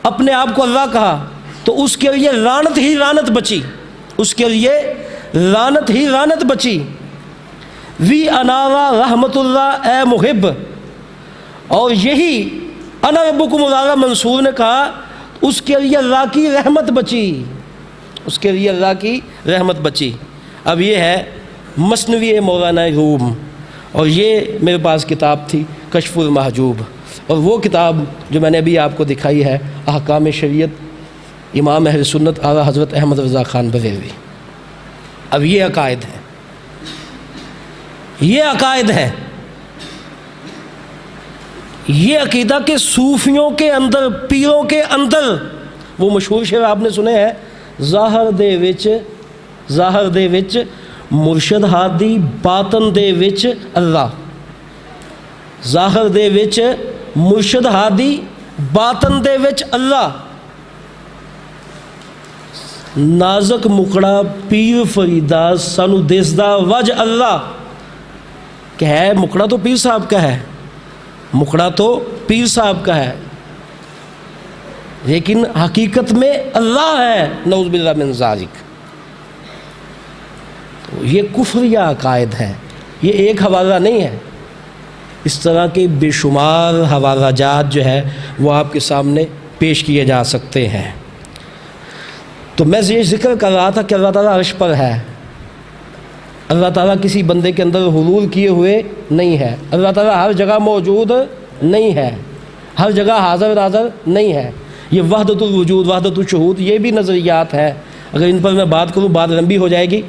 Speaker 1: اپنے آپ کو اللہ کہا تو اس کے لیے لعنت ہی لعنت بچی، اس کے لیے لعنت ہی لعنت بچی۔ وی انارا رحمت اللہ اے محب، اور یہی انا ربکم الاعلی منصور نے کہا، اس کے لیے اللہ کی رحمت بچی، اس کے لیے اللہ کی رحمت بچی۔ اب یہ ہے مثنوی مولانا روم، اور یہ میرے پاس کتاب تھی کشف المحجوب، اور وہ کتاب جو میں نے ابھی آپ کو دکھائی ہے احکام شریعت امام اہل سنت اعلیٰ حضرت احمد رضا خان بریلوی۔ اب یہ عقائد ہے، یہ عقائد ہے، یہ عقیدہ کہ صوفیوں کے اندر، پیروں کے اندر، وہ مشہور شعر آپ نے سنے ہیں، ظاہر دے وچ مرشد ہادی، باطن دے وچ اللہ، ظاہر دے وچ مرشد ہادی، باطن دے وچ اللہ۔ نازک مکڑا پیر فریدا سانو دسدا وج اللہ، کہ ہے مکڑا تو پیر صاحب کا ہے، مکڑا تو پیر صاحب کا ہے، لیکن حقیقت میں اللہ ہے، نعوذ باللہ من ذالک۔ یہ کفریہ عقائد ہے، یہ ایک حوالہ نہیں ہے، اس طرح کے بے شمار حوالہ جات جو ہے وہ آپ کے سامنے پیش کیے جا سکتے ہیں۔ تو میں یہ ذکر کر رہا تھا کہ اللہ تعالیٰ عرش پر ہے، اللہ تعالیٰ کسی بندے کے اندر حلول کیے ہوئے نہیں ہے، اللہ تعالیٰ ہر جگہ موجود نہیں ہے، ہر جگہ حاضر ناظر نہیں ہے۔ یہ وحدت الوجود، وحدت الشہود، یہ بھی نظریات ہے، اگر ان پر میں بات کروں بات لمبی ہو جائے گی،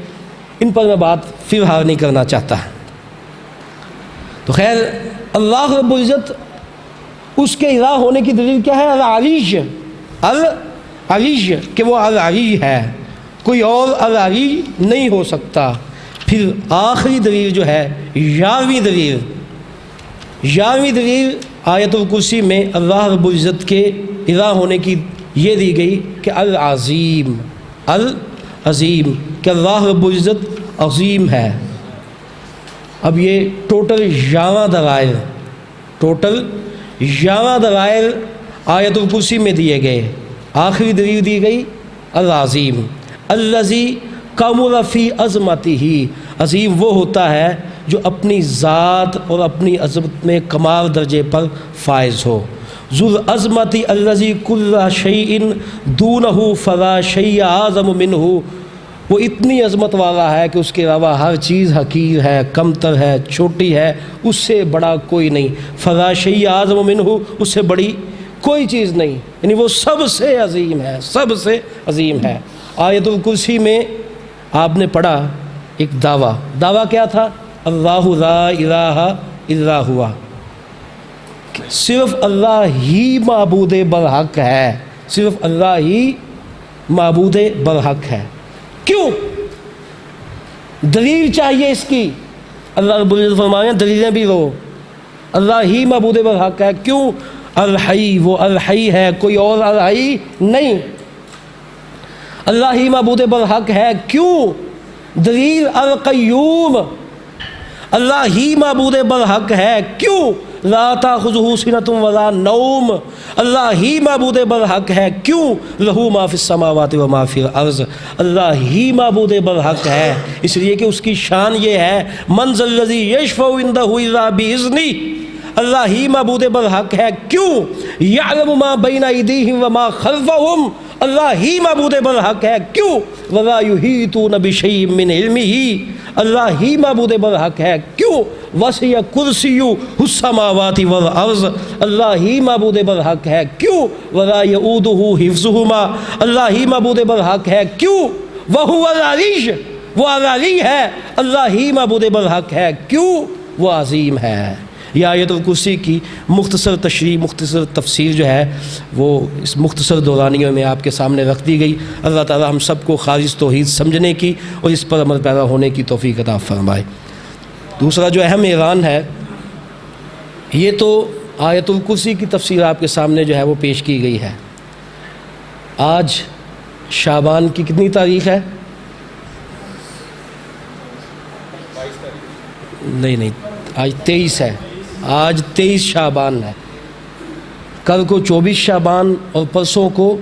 Speaker 1: ان پر میں بات فی الحال نہیں کرنا چاہتا۔ تو خیر، اللہ رب العزت اس کے الہ ہونے کی دلیل کیا ہے؟ العریش، العریش، کہ وہ العریش ہے، کوئی اور العریش نہیں ہو سکتا۔ پھر آخری دلیل جو ہے 11ویں دلیل، 11ویں دلیل آیت الکرسی میں اللہ رب العزت کے الہ ہونے کی یہ دی گئی کہ العظیم، العظیم، کہ اللہ رب العزت عظیم ہے۔ اب یہ ٹوٹل 11 دلائل، ٹوٹل 11 دلائل آیت الکرسی میں دیے گئے۔ آخری دلیل دی گئی العظیم، الذی کمل فی عظمتہ، عظیم وہ ہوتا ہے جو اپنی ذات اور اپنی عظمت میں کمال درجے پر فائز ہو۔ ذو العظمۃ الذی کل شیء دونہ فلا شیء اعظم منہ، وہ اتنی عظمت والا ہے کہ اس کے علاوہ ہر چیز حقیر ہے، کمتر ہے، چھوٹی ہے، اس سے بڑا کوئی نہیں۔ فلا شیء اعظم منہ، اس سے بڑی کوئی چیز نہیں، یعنی وہ سب سے عظیم ہے، سب سے عظیم ہے۔ آیت الکرسی میں آپ نے پڑھا ایک دعویٰ کیا تھا؟ اللہ لا الہ الا ہوا، صرف اللہ ہی معبود برحق ہے، صرف اللہ ہی معبود برحق ہے۔ کیوں؟ دلیل چاہیے اس کی۔ اللہ رب العزت فرمائیں دلیلیں بھی لو، اللہ ہی معبود برحق ہے۔ کیوں؟ الحی، وہ الحی ہے، کوئی اور الحی نہیں، اللہ ہی معبود برحق ہے۔ کیوں؟ دلیل القیوم، اللہ ہی معبود برحق ہے۔ کیوں؟ لا تاخذہ سنۃ ولا نوم، اللہ ہی معبود برحق ہے۔ کیوں؟ لہ ما فی السماوات و ما فی الارض، اللہ ہی معبود برحق ہے، اس لیے کہ اس کی شان یہ ہے من ذا الذی یشفع عندہ الا باذنہ، اللہ ہی معبود برحق ہے۔ کیوں؟ یعلم ما بین ایدیہم وما خلفہم، اللہ ہی معبود برحق ہے۔ کیوں؟ ولا یحیطون بشیء من علمہ، اللہ ہی معبود برحق ہے۔ کیوں؟ وسع کرسیہ السماوات والارض، اللہ ہی معبود برحق ہے۔ کیوں؟ ولا یؤودہ حفظہما، اللہ ہی معبود برحق ہے۔ کیوں؟ وہو العریش، وہ العلی ہے، اللہ ہی معبود برحق ہے۔ کیوں؟ وہ عظیم ہے۔ یہ آیت الکرسی کی مختصر تشریح، مختصر تفسیر جو ہے وہ اس مختصر دورانیوں میں آپ کے سامنے رکھ دی گئی۔ اللہ تعالی ہم سب کو خالص توحید سمجھنے کی اور اس پر عمل پیدا ہونے کی توفیق عطا فرمائے۔ دوسرا جو اہم اعلان ہے، یہ تو آیت الکرسی کی تفسیر آپ کے سامنے جو ہے وہ پیش کی گئی ہے۔ آج شعبان کی کتنی تاریخ ہے؟ نہیں، آج 23 ہے، آج 23 شعبان ہے، کل کو 24 شعبان اور پرسوں کو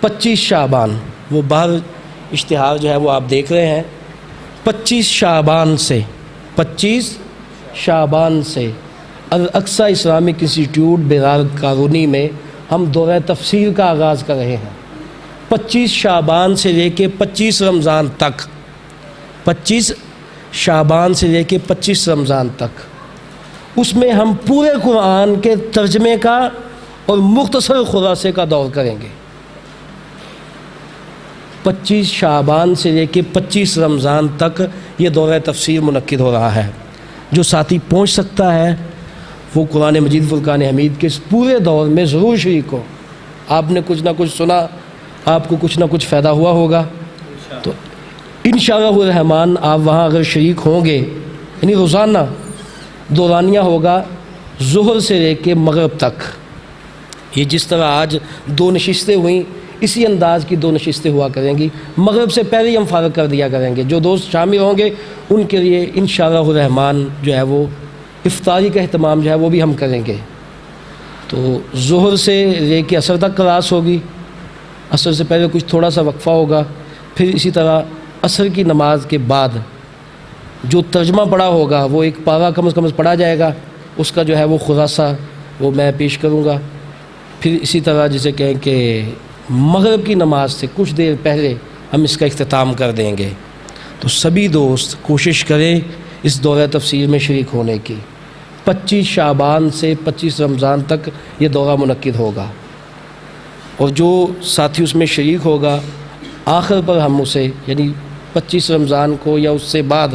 Speaker 1: 25 شعبان، وہ باہر اشتہار جو ہے وہ آپ دیکھ رہے ہیں۔ 25 شعبان سے Al-Aqsa Islamic institute Berar colony میں ہم دورہ تفسیر کا آغاز کر رہے ہیں۔ 25 شعبان سے لے کے 25 رمضان تک، 25 شعبان سے لے کے 25 رمضان تک، اس میں ہم پورے قرآن کے ترجمے کا اور مختصر خلاصے کا دور کریں گے۔ 25 شعبان سے لے کے 25 رمضان تک یہ دورہ تفسیر منعقد ہو رہا ہے۔ جو ساتھی پہنچ سکتا ہے وہ قرآن مجید فرقان حمید کے اس پورے دور میں ضرور شریک ہو۔ آپ نے کچھ نہ کچھ سنا، آپ کو کچھ نہ کچھ فائدہ ہوا ہوگا، تو انشاءاللہ الرحمن آپ وہاں اگر شریک ہوں گے، یعنی روزانہ دورانیہ ہوگا ظہر سے لے کے مغرب تک۔ یہ جس طرح آج 2 نشستیں ہوئیں، اسی انداز کی 2 نشستیں ہوا کریں گی۔ مغرب سے پہلے ہی ہم فارغ کر دیا کریں گے۔ جو دوست شامل ہوں گے ان کے لیے انشاءاللہ الرحمن جو ہے وہ افطاری کا اہتمام جو ہے وہ بھی ہم کریں گے۔ تو ظہر سے لے کے عصر تک کلاس ہوگی، عصر سے پہلے کچھ تھوڑا سا وقفہ ہوگا، پھر اسی طرح عصر کی نماز کے بعد جو ترجمہ پڑھا ہوگا وہ ایک پارہ کم از کم پڑھا جائے گا، اس کا جو ہے وہ خلاصہ وہ میں پیش کروں گا۔ پھر اسی طرح جسے کہیں کہ مغرب کی نماز سے کچھ دیر پہلے ہم اس کا اختتام کر دیں گے۔ تو سبھی دوست کوشش کریں اس دورہ تفسیر میں شریک ہونے کی۔ 25 شعبان سے 25 رمضان تک یہ دورہ منعقد ہوگا، اور جو ساتھی اس میں شریک ہوگا آخر پر ہم اسے یعنی 25 رمضان کو یا اس سے بعد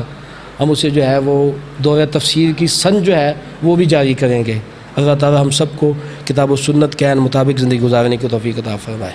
Speaker 1: ہم اسے جو ہے وہ دورہ تفسیر کی سن جو ہے وہ بھی جاری کریں گے۔ اللہ تعالی ہم سب کو کتاب و سنت کے عین مطابق زندگی گزارنے کی توفیق عطا فرمائے۔